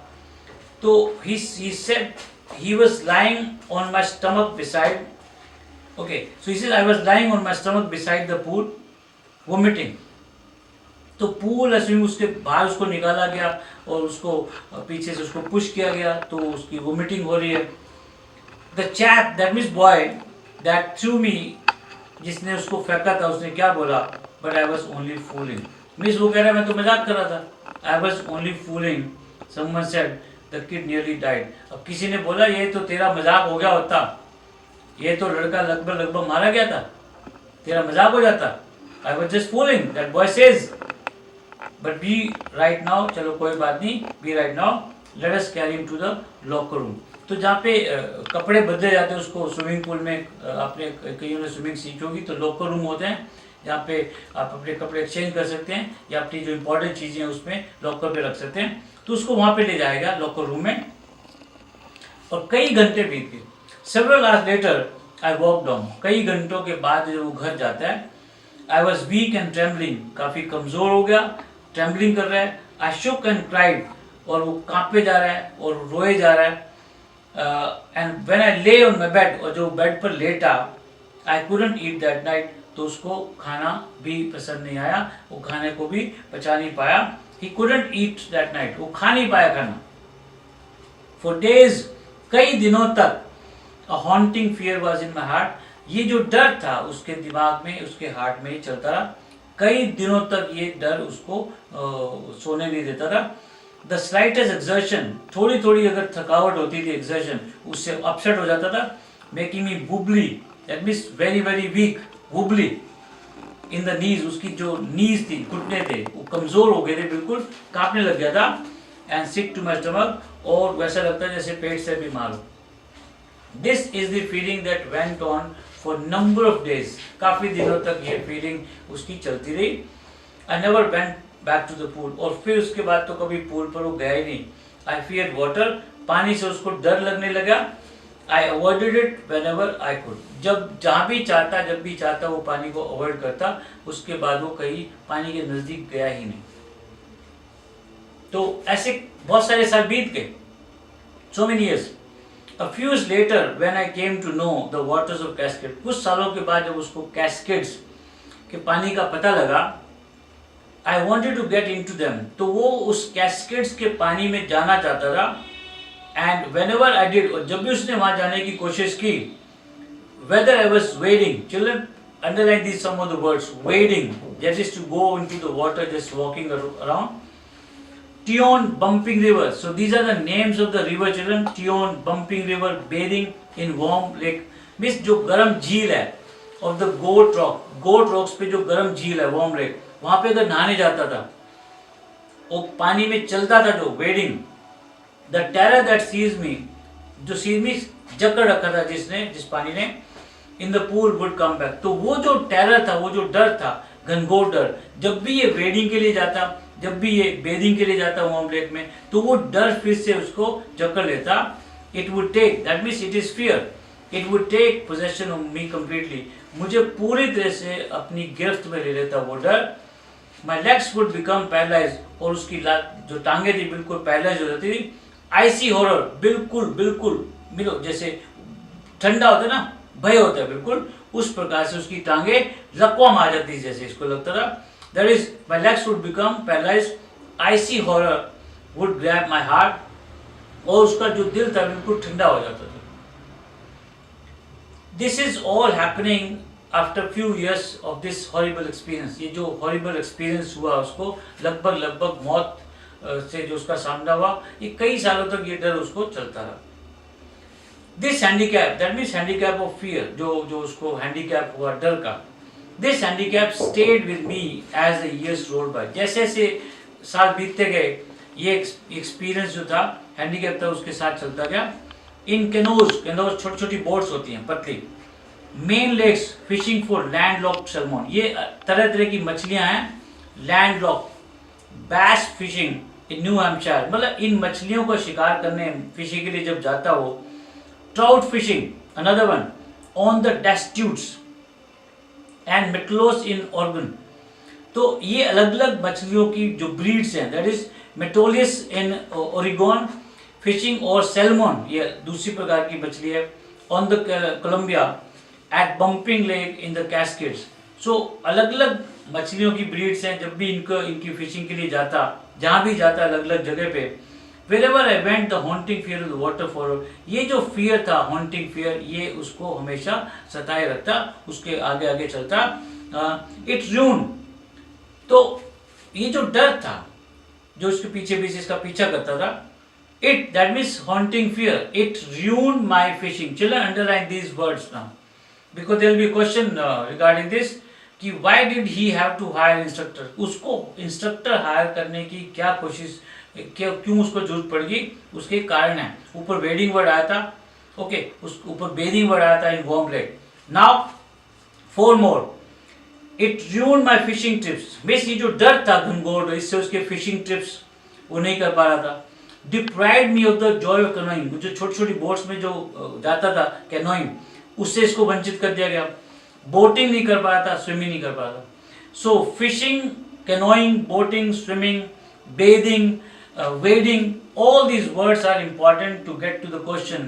तो he said he was lying on my stomach beside, okay, so he said I was lying on my stomach beside the pool vomiting. तो पूल स्विमिंग उसके बाहर उसको निकाला गया, और उसको पीछे से उसको पुश किया गया, तो उसकी वोमिटिंग हो रही है। The chap, that means boy, that threw me, जिसने उसको फेंका था, उसने क्या बोला? But I was only fooling. Means वो कह रहा है मैं तो मजाक कर रहा था। आई was only fooling. Someone said the kid nearly died. अब किसी ने बोला ये तो तेरा मजाक हो गया होता, ये तो लड़का लगभग मारा गया था, तेरा मजाक हो जाता। I was just fooling, that boy says, but be right now, चलो कोई बात नहीं, be right now, let us carry him to the locker room. तो जहाँ पे कपड़े बदले जाते हैं उसको स्विमिंग पूल में, आपने कईयों ने स्विमिंग सीखी होगी, तो लॉकर रूम होते हैं जहाँ पे आप अपने कपड़े एक्सचेंज कर सकते हैं, या अपनी जो इंपॉर्टेंट चीज़ें हैं उसमें लॉकर पे रख सकते हैं। तो उसको वहाँ पे ले जाएगा लॉकर रूम में, और कई घंटे बीत गए। Several hours later I walk down, कई घंटों के बाद जब वो घर जाता है, I was weak and trembling, काफ़ी कमज़ोर हो गया, ट्रेम्बलिंग कर रहा है। आई शुक एंड क्राइड, और वो कांपे जा रहा है और रोए जा रहा है। एंड व्हेन आई ले ऑन माई बेड, और जो बेड पर लेटा, I couldn't eat that night, तो उसको खाना भी पसंद नहीं आया, वो खाने को भी पचा नहीं पाया। He couldn't eat that night, वो खा नहीं पाया खाना। फॉर डेज, कई दिनों तक, a haunting fear was in my heart, ये जो डर था उसके दिमाग में, उसके हार्ट में ही चलता रहा। कई दिनों तक ये डर उसको सोने नहीं देता था। द स्लाइटेस्ट एक्सर्शन, थोड़ी थोड़ी अगर थकावट होती थी, एक्सर्शन, उससे अपसेट हो जाता था। Making me Bubli, that means very very weak, Bubli in the knees, उसकी जो नीज थी, घुटने थे, वो कमजोर हो गए थे, बिल्कुल कांपने लग गया था। And sick to my stomach, और वैसा लगता है जैसे पेट से बीमार हो। This is the feeling that went on for number of days, काफ़ी दिनों तक ये फीलिंग उसकी चलती रही। I never went back to the pool, और फिर उसके बाद तो कभी पूल पर वो गया ही नहीं। आई फियर वाटर, पानी से उसको डर लगने लगा। I avoided it whenever I could, जब जहाँ भी चाहता, जब भी चाहता वो पानी को अवॉइड करता। उसके बाद वो कहीं पानी के नज़दीक गया ही नहीं। तो ऐसे बहुत सारे साल बीत गए, so many years. A few years later, when I came to know the waters of Cascade, कुछ सालों के बाद जब उसको कैस्केड्स के पानी का पता लगा, I wanted to get into them, तो वो उस कैस्केड्स के पानी में जाना चाहता था। And whenever I did, और जब भी उसने वहाँ जाने की कोशिश की, whether I was wading, children underline these some of the words, wading, that is to go into the water, just walking around. Tion, Bumping River. So these are the names of the river, children. Tion, Bumping River, bathing in warm lake. Means जो गर्म झील है of the goat rocks पे जो गर्म झील है warm lake, वहाँ पे अगर नहाने जाता था, वो पानी में चलता था जो wading. The terror that seized me, जो seized me जकड़ रखा था जिस पानी ने, in the pool would come back. तो वो जो terror था, वो जो डर था, घनघोर डर, जब भी ये wading के लिए जाता, जब भी ये बेदिंग के लिए जाता वार्म लेक में, तो वो डर फिर से उसको जकड़ लेता। It would take, that means it is fear, it would take possession of me completely, मुझे पूरी तरह से अपनी गिरफ्त में ले लेता वो डर। My legs would become paralyse, और उसकी जो टांगे थी बिल्कुल पैरालाइज हो जाती थी। आईसी हॉरर, बिल्कुल मिलो, जैसे ठंडा होता है ना, भय होता है बिल्कुल, उस प्रकार से उसकी टांगे लकवा आ जाती, जैसे इसको लगता था। That is, my legs would become paralyzed. Icy horror would grab my heart. और उसका जो दिल था बिल्कुल ठंडा हो जाता था। This is all happening after few years of this horrible experience. ये जो horrible experience हुआ उसको, लगभग मौत से जो उसका सामना हुआ, ये कई सालों तक ये डर उसको चलता रहा। This handicap, that means handicap of fear, जो उसको handicap हुआ डर का, This handicap stayed with me as the years rolled by. जैसे जैसे साल बीतते गए, ये एक्सपीरियंस जो था, हैंडीकैप था, उसके साथ चलता गया। इन कैनोज छोटी छोटी बोट्स होती हैं पतली। Maine lakes fishing for landlocked salmon, ये तरह तरह की मछलियां हैं। Landlock, bass fishing in New Hampshire, मतलब इन मछलियों का शिकार करने फिशिंग के लिए जब जाता हो। Trout fishing, another one, on the Deschutes and Metolius in Oregon. तो ये अलग अलग मछलियों की जो ब्रीड्स हैं, that is Metolius in Oregon fishing, और सैल्मन, ये दूसरी प्रकार की मछली है, on the Columbia at Bumping Lake in the Cascades. So अलग अलग मछलियों की ब्रीड्स हैं। जब भी इनकी फिशिंग के लिए जाता, जहाँ भी जाता अलग अलग जगह पे, Wherever I went, the haunting fear of the water followed. ये जो fear था, haunting fear, ये उसको हमेशा सताए रखता, उसके आगे आगे चलता। It ruined, तो ये जो डर था, जो उसके पीछे इसका पीछा करता था, that means haunting fear, it ruined my fishing. Children, underline these words now, because there will be a question regarding this, कि why did he have to hire instructor? उसको instructor hire करने की क्या कोशिश, क्यों उसको जरूरत पड़गी, उसके कारण है। ऊपर वेडिंग वर्ड आया था, ओके, उस ऊपर बेदिंग वर्ड आया था in warm lake. Now 4 more, it ruined my fishing trips. Means ये जो डर था घनघोर, इससे उसके फिशिंग ट्रिप्स वो नहीं कर पा रहा था। Deprived me of the Joy of canoeing, जो छोटी छोटी बोट्स में जो जाता था कैनोइंग, उससे इसको वंचित कर दिया गया। बोटिंग नहीं कर पा रहा था, स्विमिंग नहीं कर पा रहा था। So fishing, canoeing, boating, swimming, bathing, wading, all these words are important to get to the question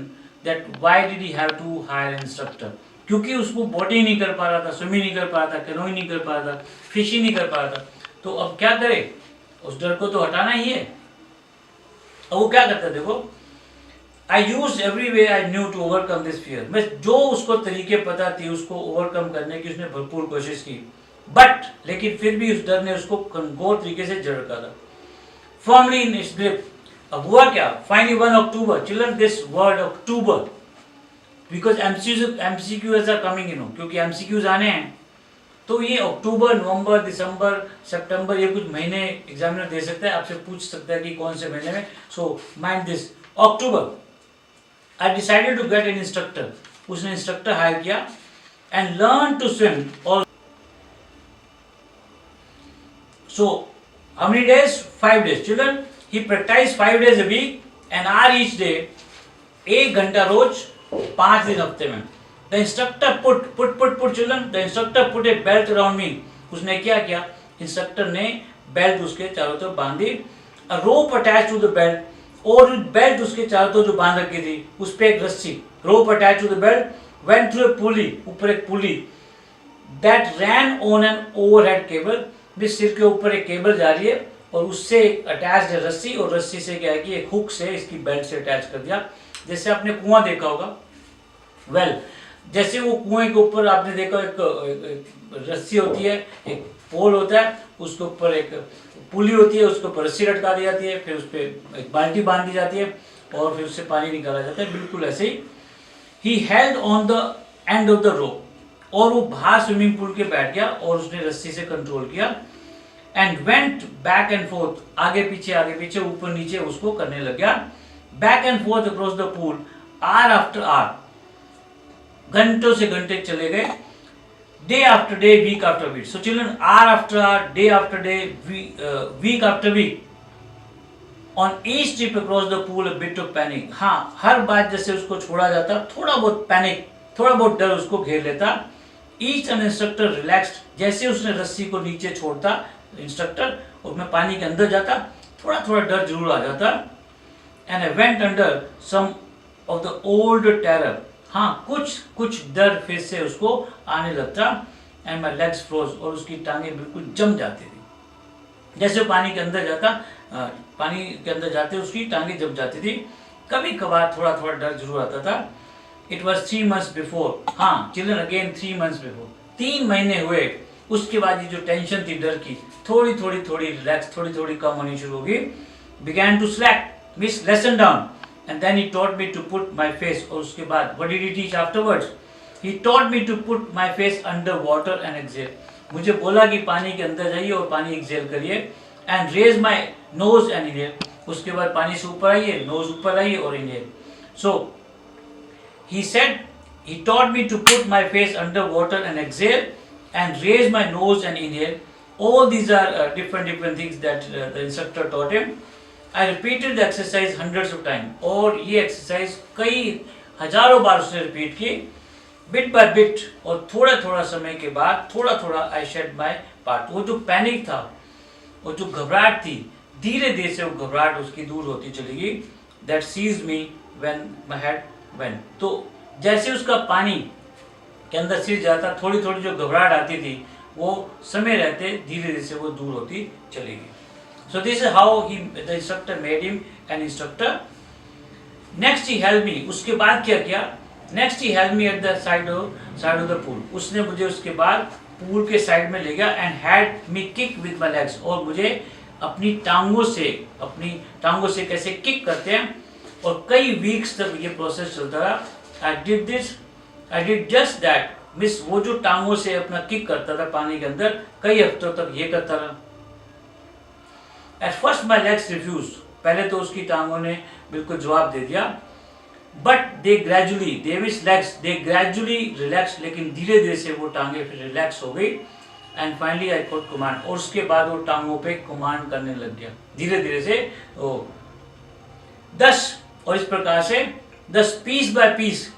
that why did he have to hire an instructor? क्योंकि उसको बोटिंग नहीं कर पा रहा था, स्विमिंग नहीं कर पा रहा था, कैनोइंग नहीं कर पा रहा था, फिशिंग नहीं कर पा रहा था, तो अब क्या करे? उस डर को तो हटाना ही है। अब वो क्या करता, देखो, I used every way I knew to overcome this fear. मैं जो उसको तरीके पता थी उसको ओवरकम करने की उसने भरपूर कोशिश की, बट लेकिन फिर भी उस डर ने उसको घनघोर तरीके से जड़ रखा था। Firmly in its grip. अब हुआ क्या? Finally 1 October. Children, this word October, because MCQs are coming, क्योंकि MCQs आने हैं, तो ये अक्टूबर, नवंबर, दिसंबर, सितंबर, ये कुछ महीने एग्जामिनर दे सकता है, आपसे पूछ सकता है कि कौन से महीने में। So mind this, October, I decided to get an instructor. उसने इंस्ट्रक्टर हायर किया। and learn to swim. Or so, how many days? 5 days. Children, he practiced 5 days a week, an hour each day. 1 घंटा रोज 5 दिन हफ्ते में. The instructor put children. The instructor put a belt around me. उसने क्या किया? Instructor ने belt उसके चारों तरफ बांधी. A rope attached to the belt. और बेल्ट उसके चारों तरफ जो बांध रखी थी उस पे एक रस्सी. Rope attached to the belt went through a pulley. ऊपर एक पुली that ran on an overhead cable. जिस सिर के ऊपर एक केबल जा रही है और उससे अटैच है रस्सी, और रस्सी से क्या है कि एक हुक से इसकी बेल्ट से अटैच कर दिया. जैसे आपने कुआं देखा होगा. जैसे वो कुएं के ऊपर आपने देखा एक रस्सी होती है, एक पोल होता है, उसके ऊपर एक पुली होती है, उसके ऊपर रस्सी लटका दी जाती है, फिर उस पर एक बाल्टी बांध दी जाती है और फिर उससे पानी निकाला जाता है. बिल्कुल ऐसे ही he held on the end of the rope, और वो बाहर स्विमिंग पूल के बैठ गया और उसने रस्सी से कंट्रोल किया. And went back and forth, आगे पीछे ऊपर नीचे उसको करने लग गया. Back and forth across the pool hour after hour, घंटों से घंटे चले गए. Day after day, week after week. So children, hour after hour, day after day, week after week. On each trip across the pool a bit of panic. हाँ, हर बात जैसे उसको छोड़ा जाता, थोड़ा बहुत पैनिक, थोड़ा बहुत डर उसको घेर लेता. Each N instructor relaxed. जैसे उसने रस्सी को नीचे छोड़ता इंस्ट्रक्टर और मैं पानी के अंदर जाता, थोड़ा थोड़ा डर जरूर आ जाता. And I went under some of the old terror. हाँ, कुछ डर फिर से उसको आने लगता. एंड माई लेग्स फ्रोज, और उसकी टांगें बिल्कुल जम जाती थी. जैसे पानी के अंदर जाता, पानी के अंदर जाते उसकी टांगें जम जाती थी. कभी कभार थोड़ा थोड़ा डर जरूर आता था. It was 3 months before. हाँ चिल्ड्रन, अगेन 3 months बिफोर. 3 महीने हुए. उसके बाद ये जो टेंशन थी डर की, थोड़ी रिलैक्स, थोड़ी कम होनी शुरू होगी. Began to slack, means lessen down. And then he taught me to put my face. और उसके बाद what did he teach afterwards? He taught me to put my face under water and exhale. मुझे बोला कि पानी के अंदर जाइए और पानी एक्सेल करिए. And raise my nose and inhale. उसके बाद पानी से ऊपर आइए, नोज ऊपर आइए और inhale. So he said, he taught me to put my face under water and exhale and raise my nose and inhale. All these are different things that the instructor taught him. I repeated the exercise hundreds of times. और ये exercise कई हजारों बार उसने repeat की. Bit by bit, और थोड़ा समय के बाद थोड़ा आई शेड माय पार्ट. वो जो पैनिक था, वो जो घबराहट थी, धीरे धीरे से वो घबराहट उसकी दूर होती चली गई. That seized me when my head went. तो जैसे उसका पानी के अंदर सिर जाता, थोड़ी जो घबराहट आती थी वो समय रहते धीरे धीरे से वो दूर होती चली गई. So this is how the instructor made him an instructor. Next he helped me. उसके बाद क्या किया? Next he helped me at the side of the pool. उसने मुझे उसके बाद पूल के साइड में ले गया and had me kick with my legs. और मुझे अपनी टांगों से कैसे किक करते हैं, और कई वीक्स तक ये प्रोसेस चलता रहा. I did just that. Miss वो जो टांगों से अपना किक करता था पानी के अंदर, कई हफ्तों तक ये करता रहा. At first my legs refused. पहले तो उसकी टांगों ने बिल्कुल जवाब दे दिया. But they gradually relaxed. लेकिन धीरे धीरे से वो टांगे फिर रिलैक्स हो गई. And finally I could command. और उसके बाद वो टांगों पे कमांड करने लग गया धीरे धीरे से. और इस प्रकार से पीस बाय पीस,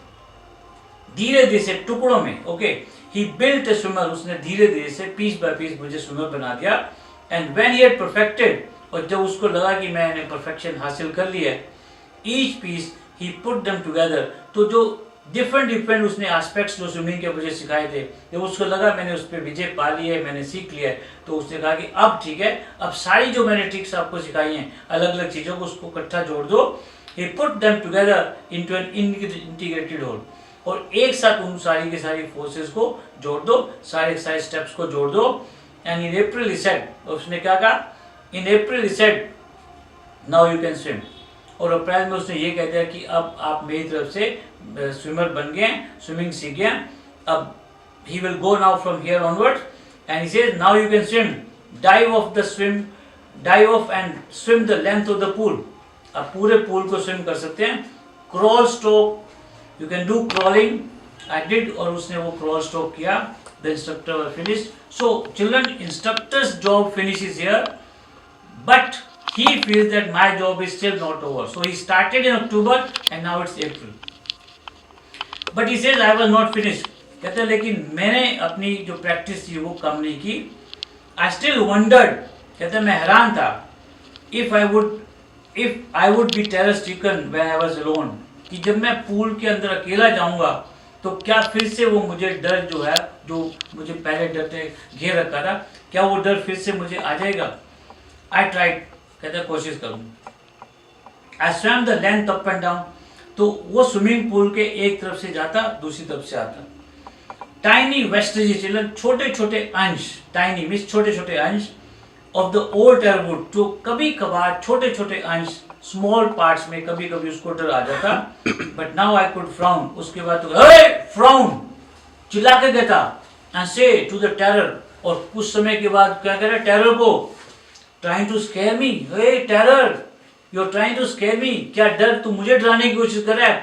धीरे धीरे से टुकड़ों में. Okay, he built a swimmer. उसने धीरे धीरे से पीस बाय पीस मुझे स्विमर बना दिया. And when he had perfected, और जब उसको लगा कि मैंने परफेक्शन हासिल कर लिया, each piece he put them together. तो जो डिफरेंट उसने एस्पेक्ट्स जो स्विमिंग के मुझे सिखाए थे, जब उसको लगा मैंने उस पर विजय पा लिया है, मैंने सीख लिया है, तो उसने कहा कि अब ठीक है, अब सारी जो मैंने ट्रिक्स आपको सिखाई हैं, अलग अलग चीज़ों को उसको इकट्ठा जोड़ दो. He put them together into an integrated whole. और एक साथ उन सारी की सारी फोर्सेस को जोड़ दो, सारे स्टेप्स को जोड़ दो. And in April he said, उसने क्या कहा? In April he said, now you can swim. और अप्रैल में उसने ये कह दिया कि अब आप मेरी तरफ से स्विमर बन गए, स्विमिंग सीख गए. अब he will go now from here onwards, and he says now you can swim. Dive off and swim the length of the pool. अब पूरे पूल को स्विम कर सकते हैं. Crawl stroke, you can do crawling. I did, और उसने वो crawl stroke किया. The instructor were finished. So children, instructors job finishes here, but he feels that my job is still not over. So he started in October and now it's April. But he says I was not finished. कहते हैं लेकिन मैंने अपनी जो practice थी वो कम नहीं की. I still wondered, कहते हैं मैं हैरान था, if I would be terror stricken when I was alone, कि जब मैं पूल के अंदर अकेला जाऊंगा तो क्या फिर से वो मुझे डर जो है, जो मुझे पहले डर से घेर रखा था, क्या वो डर फिर से मुझे आ जाएगा. I tried, कहते हैं कोशिश करूँ. I swam the length up and down. तो वो स्विमिंग पूल के एक तरफ से जाता, दूसरी तरफ से आता. टाइनी वेस्टेजेस, छोटे छोटे अंश, टाइनी मीन्स छोटे छोटे अंश ऑफ द ओल्ड टेरवुड, जो कभी कभार छोटे छोटे अंश, स्मॉल पार्ट्स में कभी कभी उसको डर आ जाता. But now I could frown. उसके बाद तो फ्राउन चिल्ला के कहता एंड से टू द टेरर. और कुछ समय के बाद क्या कह रहा है टेरर को, trying to scare me. Hey terror, you're trying to scare me. क्या डर, तू मुझे डराने की कोशिश कर रहा है.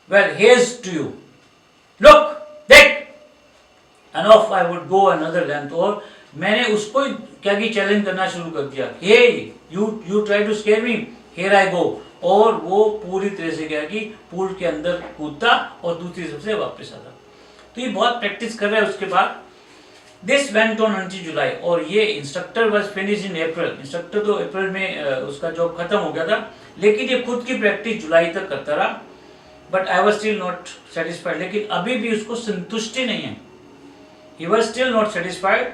Well, here's to you. Look, देख. And off I would go another length. और मैंने उसको क्या की चैलेंज करना शुरू कर दिया. Hey, you try to scare me. Here I go. और वो पूरी तरह से क्या कि पूल के अंदर कूदता और दूसरी तरफ से वापस आता. तो ये बहुत प्रैक्टिस कर रहा है. उसके बाद This went on until July. और ये instructor was finished in April. Instructor तो अप्रैल में उसका जॉब खत्म हो गया था, लेकिन ये खुद की प्रैक्टिस जुलाई तक करता रहा. But I was still not satisfied. लेकिन अभी भी उसको संतुष्टि नहीं है. He was still not satisfied.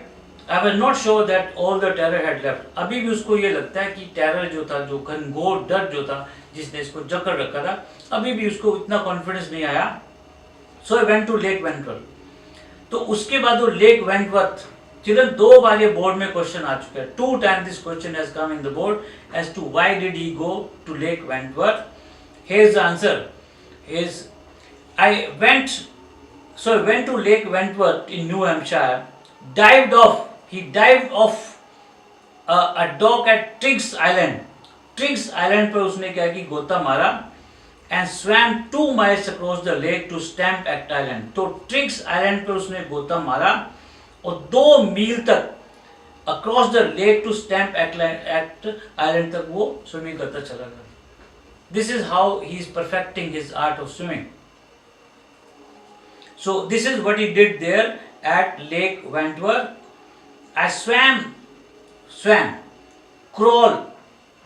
I was not sure that all the terror had left. अभी भी उसको ये लगता है कि टेरर जो था, जो घनघोर डर जो था, जिसने इसको जकड़ रखा था, अभी भी उसको इतना कॉन्फिडेंस नहीं आया. So I went to Lake Ventral. तो उसके बाद वो लेक वेंटवर्थ, चिल्ड्रन 2 बार ये बोर्ड में क्वेश्चन आ चुका है. 2 times this question has come in the board as to why did he go to Lake Wentworth. Here's the answer. I went to Lake Wentworth in New Hampshire, he dived off a dock at Triggs Island. Triggs Island पर उसने क्या की गोता मारा and swam 2 miles across the lake to Stamp Act Island. तो ट्रिग्स island पर उसने गोता मारा और 2 मील तक across the lake to Stamp Act Island तक वो स्विमिंग करता चला गया. This is how he is perfecting his art of swimming. So this is what he did there at Lake Wentworth. I swam, crawl.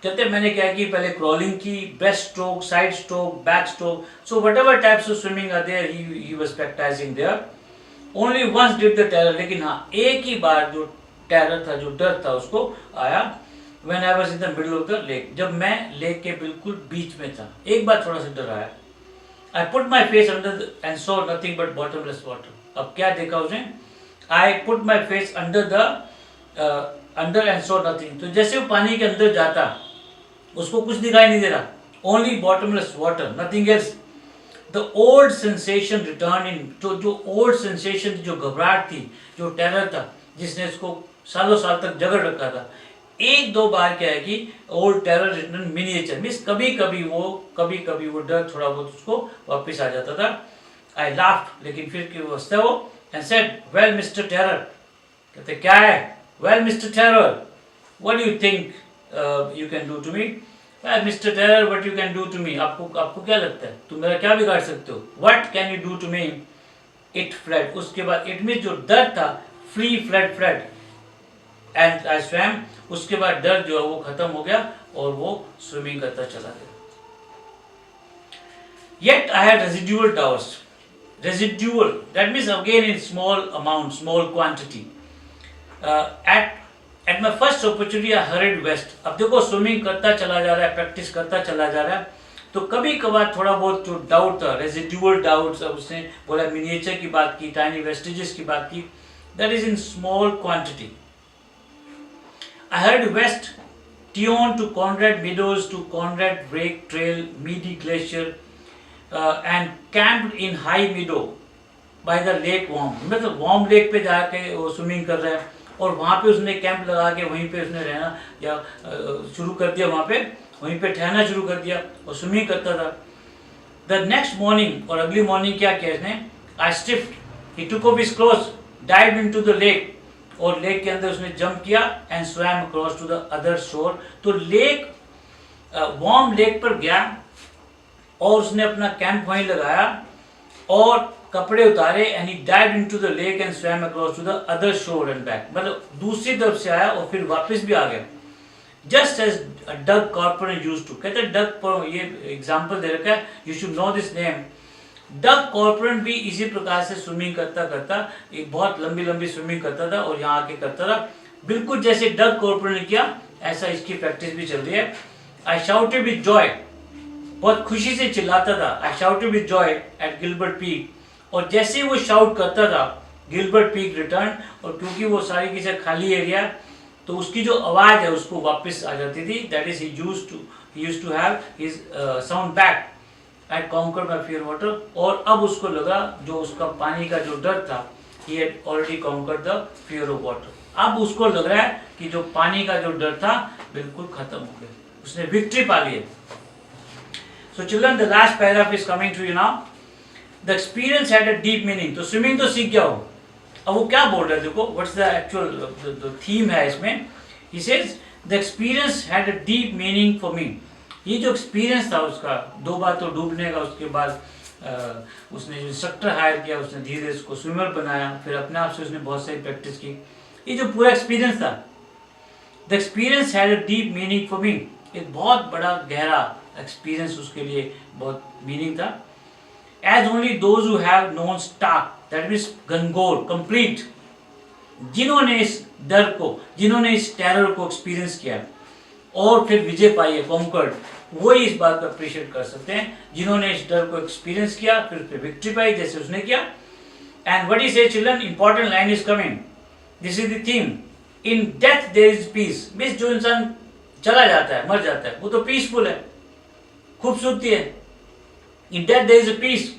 कहते मैंने क्या की, पहले क्रॉलिंग की, breast stroke, side stroke, back stroke. So whatever types of swimming are there, he was practising there. Only once did the terror, लेकिन हाँ एक ही बार जो टेरर था, जो डर था, उसको आया when I was in the middle of the lake, जब मैं लेक के बिल्कुल बीच में था. एक बार थोड़ा सा डर आया. I put my face under and saw nothing but bottomless water. अब क्या देखा उसने, I put my face under and saw nothing. तो जैसे वो पानी के अंदर जाता उसको कुछ दिखाई नहीं दे रहा. Only bottomless water, nothing else. The old sensation return in. जो ओल्ड सेंसेशन, जो घबराहट थी, जो टेरर था, जिसने इसको सालों साल तक जकड़ रखा था, 1-2 बार क्या है कि old terror return miniature means कभी कभी वो डर थोड़ा बहुत उसको वापस आ जाता था. आई लाफ्ड, लेकिन फिर क्यों हंसता वो, and said well mister terror. कहते क्या है, well mister terror, what do you think you can do to me. Mr. Terror, what you can do to me. आपको क्या लगता है, तुम मेरा क्या बिगाड़ सकते हो. What can you do to me. It fled. उसके बाद it means जो डर था, free fled and I swam. उसके बाद डर जो है वो खत्म हो गया और वो स्विमिंग करता चला गया. Yet I had residual doubts. Residual, that means again in small amount, small quantity. At my first opportunity I hurried west. अब देखो स्विमिंग करता चला जा रहा है, प्रैक्टिस करता चला जा रहा है, तो कभी कभार थोड़ा बहुत जो डाउट था, रेजिडुअल डाउट्स, अब उसने बोला मिनिएचर की बात की, टाइनी वेस्टेजेस की बात की, that is in small quantity. I heard west, Tion to Conrad Meadows to Conrad Brake Trail, Meady Glacier, and camped in High Meadow by the Lake Worm. मतलब वॉर्म लेक पे जाके वो swimming कर रहा है और वहाँ पे उसने कैंप लगा के वहीं पे उसने रहना या शुरू कर दिया, वहाँ पे वहीं पे ठहरना शुरू कर दिया और स्विमिंग करता था. द नेक्स्ट मॉर्निंग, और अगली मॉर्निंग क्या किया इसने, I stripped, he took off his clothes, dive into the lake, और लेक के अंदर उसने जंप किया, and swam across to the other shore. तो लेक, वार्म लेक पर गया और उसने अपना कैंप वहीं लगाया और कपड़े उतारे, and he dive into the lake and swam across to the other shore and back. मतलब दूसरी तरफ से आया और फिर वापस भी आ गया। Just as Doug Corporon used to, कहते हैं डग, ये एग्जांपल दे रखा है, you should know this name. Doug Corporon भी इसी प्रकार से स्विमिंग करता करता, एक बहुत लंबी लंबी स्विमिंग करता था और यहाँ आके करता था, बिल्कुल जैसे डग कॉर्पोरन ने किया, ऐसा इसकी प्रैक्टिस भी चल रही है। आई शाउटेड विद जॉय, बहुत खुशी से चिल्लाता था, I shouted with joy at Gilbert Peak, और जैसे ही वो शाउट करता था गिलबर्ट पीक रिटर्न, और क्योंकि वो सारी की सारी खाली एरिया, तो उसकी जो आवाज है उसको वापस आ जाती थी। That is he used to have his sound back at conquer my fear water. और अब उसको लगा जो उसका पानी का जो डर था, he had already conquered the fear of water. अब उसको लग रहा है कि जो पानी का जो डर था बिल्कुल खत्म हो गया, उसने विक्ट्री पा ली है। So children, the last paragraph is coming to you now. The experience had a deep meaning. तो स्विमिंग तो सीख गया हो, अब वो क्या बोल रहा है, देखो व्हाट्स द एक्चुअल थीम है इसमें। He says the experience had a deep meaning for me. ये जो एक्सपीरियंस था उसका, 2 बार तो डूबने का, उसके बाद उसने जो इंस्ट्रक्टर हायर किया, उसने धीरे उसको स्विमर बनाया, फिर अपने आप से उसने बहुत सारी प्रैक्टिस की। ये जो पूरा एक्सपीरियंस था, the experience had a deep meaning for me, एक बहुत बड़ा गहरा एक्सपीरियंस उसके लिए बहुत मीनिंग था। As only those who have known stark, that means गनगोर, कंप्लीट, जिन्होंने इस डर को, जिन्होंने इस टेरर को एक्सपीरियंस किया और फिर विजय पाई है, कॉन्कर्ड, वही इस बात को अप्रिशिएट कर सकते हैं, जिन्होंने इस डर को एक्सपीरियंस किया फिर विक्ट्री पाई जैसे उसने किया। And what is it children, important line is coming, this is the theme, in death there is peace. Means जो इंसान चला जाता है, मर जाता है, वो तो पीसफुल है, खूबसूरती है। In death there is a peace,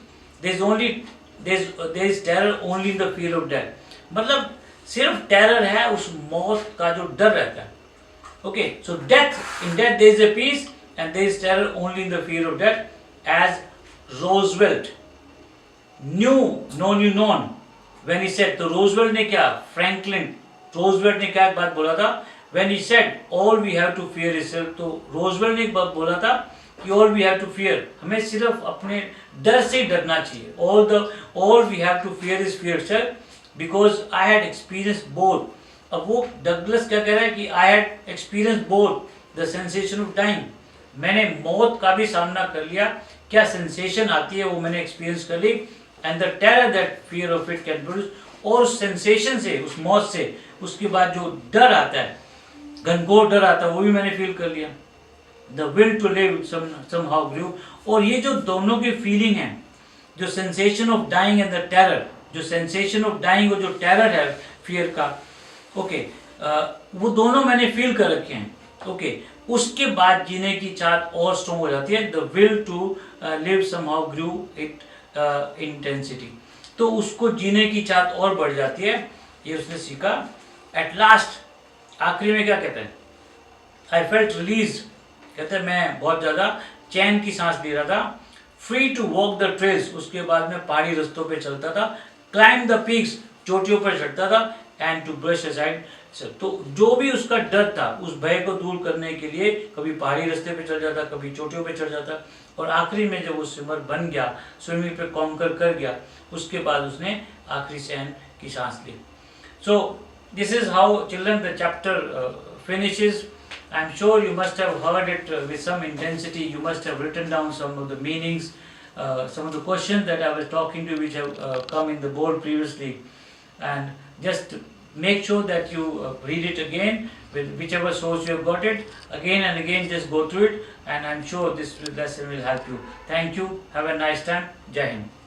there is terror only in the fear of death. मतलब सिर्फ टेरर है उस मौत का जो डर रहता है। Okay, so in death there is a peace and there is terror only in the fear of death, as Roosevelt known when he said, तो Roosevelt ने क्या, Franklin Roosevelt ने क्या एक बात बोला था, when he said all we have to fear is self, तो Roosevelt ने एक बात बोला था कि all we have to fear, हमें सिर्फ अपने डर से ही डरना चाहिए, all we have to fear is fear self, because I had experienced both। अब वो डगलस क्या कह रहा है कि I had experience both the sensation of dying, मैंने मौत का भी सामना कर लिया, क्या सेंसेशन आती है वो मैंने एक्सपीरियंस कर ली, and the terror that fear of it can produce, और उस सेंसेशन से, उस मौत से उसके बाद जो डर आता है, घनघोर डर आता है, वो भी मैंने फील कर लिया। The will to live somehow grew, और ये जो दोनों की फीलिंग है, जो sensation of dying and the terror, जो सेंसेशन ऑफ डाइंग और जो टेरर है फियर का, ओके, वो दोनों मैंने फील कर रखे हैं। ओके, उसके बाद जीने की चाहत और स्ट्रॉन्ग हो जाती है। The will to live somehow grew it intensity, तो उसको जीने की चाहत और बढ़ जाती है, ये उसने सीखा। एट लास्ट आखिरी में क्या कहते हैं, आई फेल्ट रिलीज, कहते हैं मैं बहुत ज़्यादा चैन की सांस ले रहा था। Free to walk the trails, उसके बाद में पहाड़ी रास्तों पे चलता था। क्लाइंब द पीक्स, चोटियों पर चढ़ता था। एंड टू ब्रश असाइड, तो जो भी उसका डर था उस भय को दूर करने के लिए कभी पहाड़ी रास्ते पे चढ़ जाता, कभी चोटियों पे चढ़ जाता, और आखिरी में जब वो स्विमर बन गया, स्विमिंग पे कॉन्कर कर गया, उसके बाद उसने आखिरी चैन की सांस ली। So this is how children the chapter finishes. I'm sure you must have heard it with some intensity. You must have written down some of the meanings, some of the questions that I was talking to, which have come in the board previously. And just make sure that you read it again with whichever source you have got it. Again and again, just go through it, and I'm sure this lesson will help you. Thank you. Have a nice time. Jai Hind.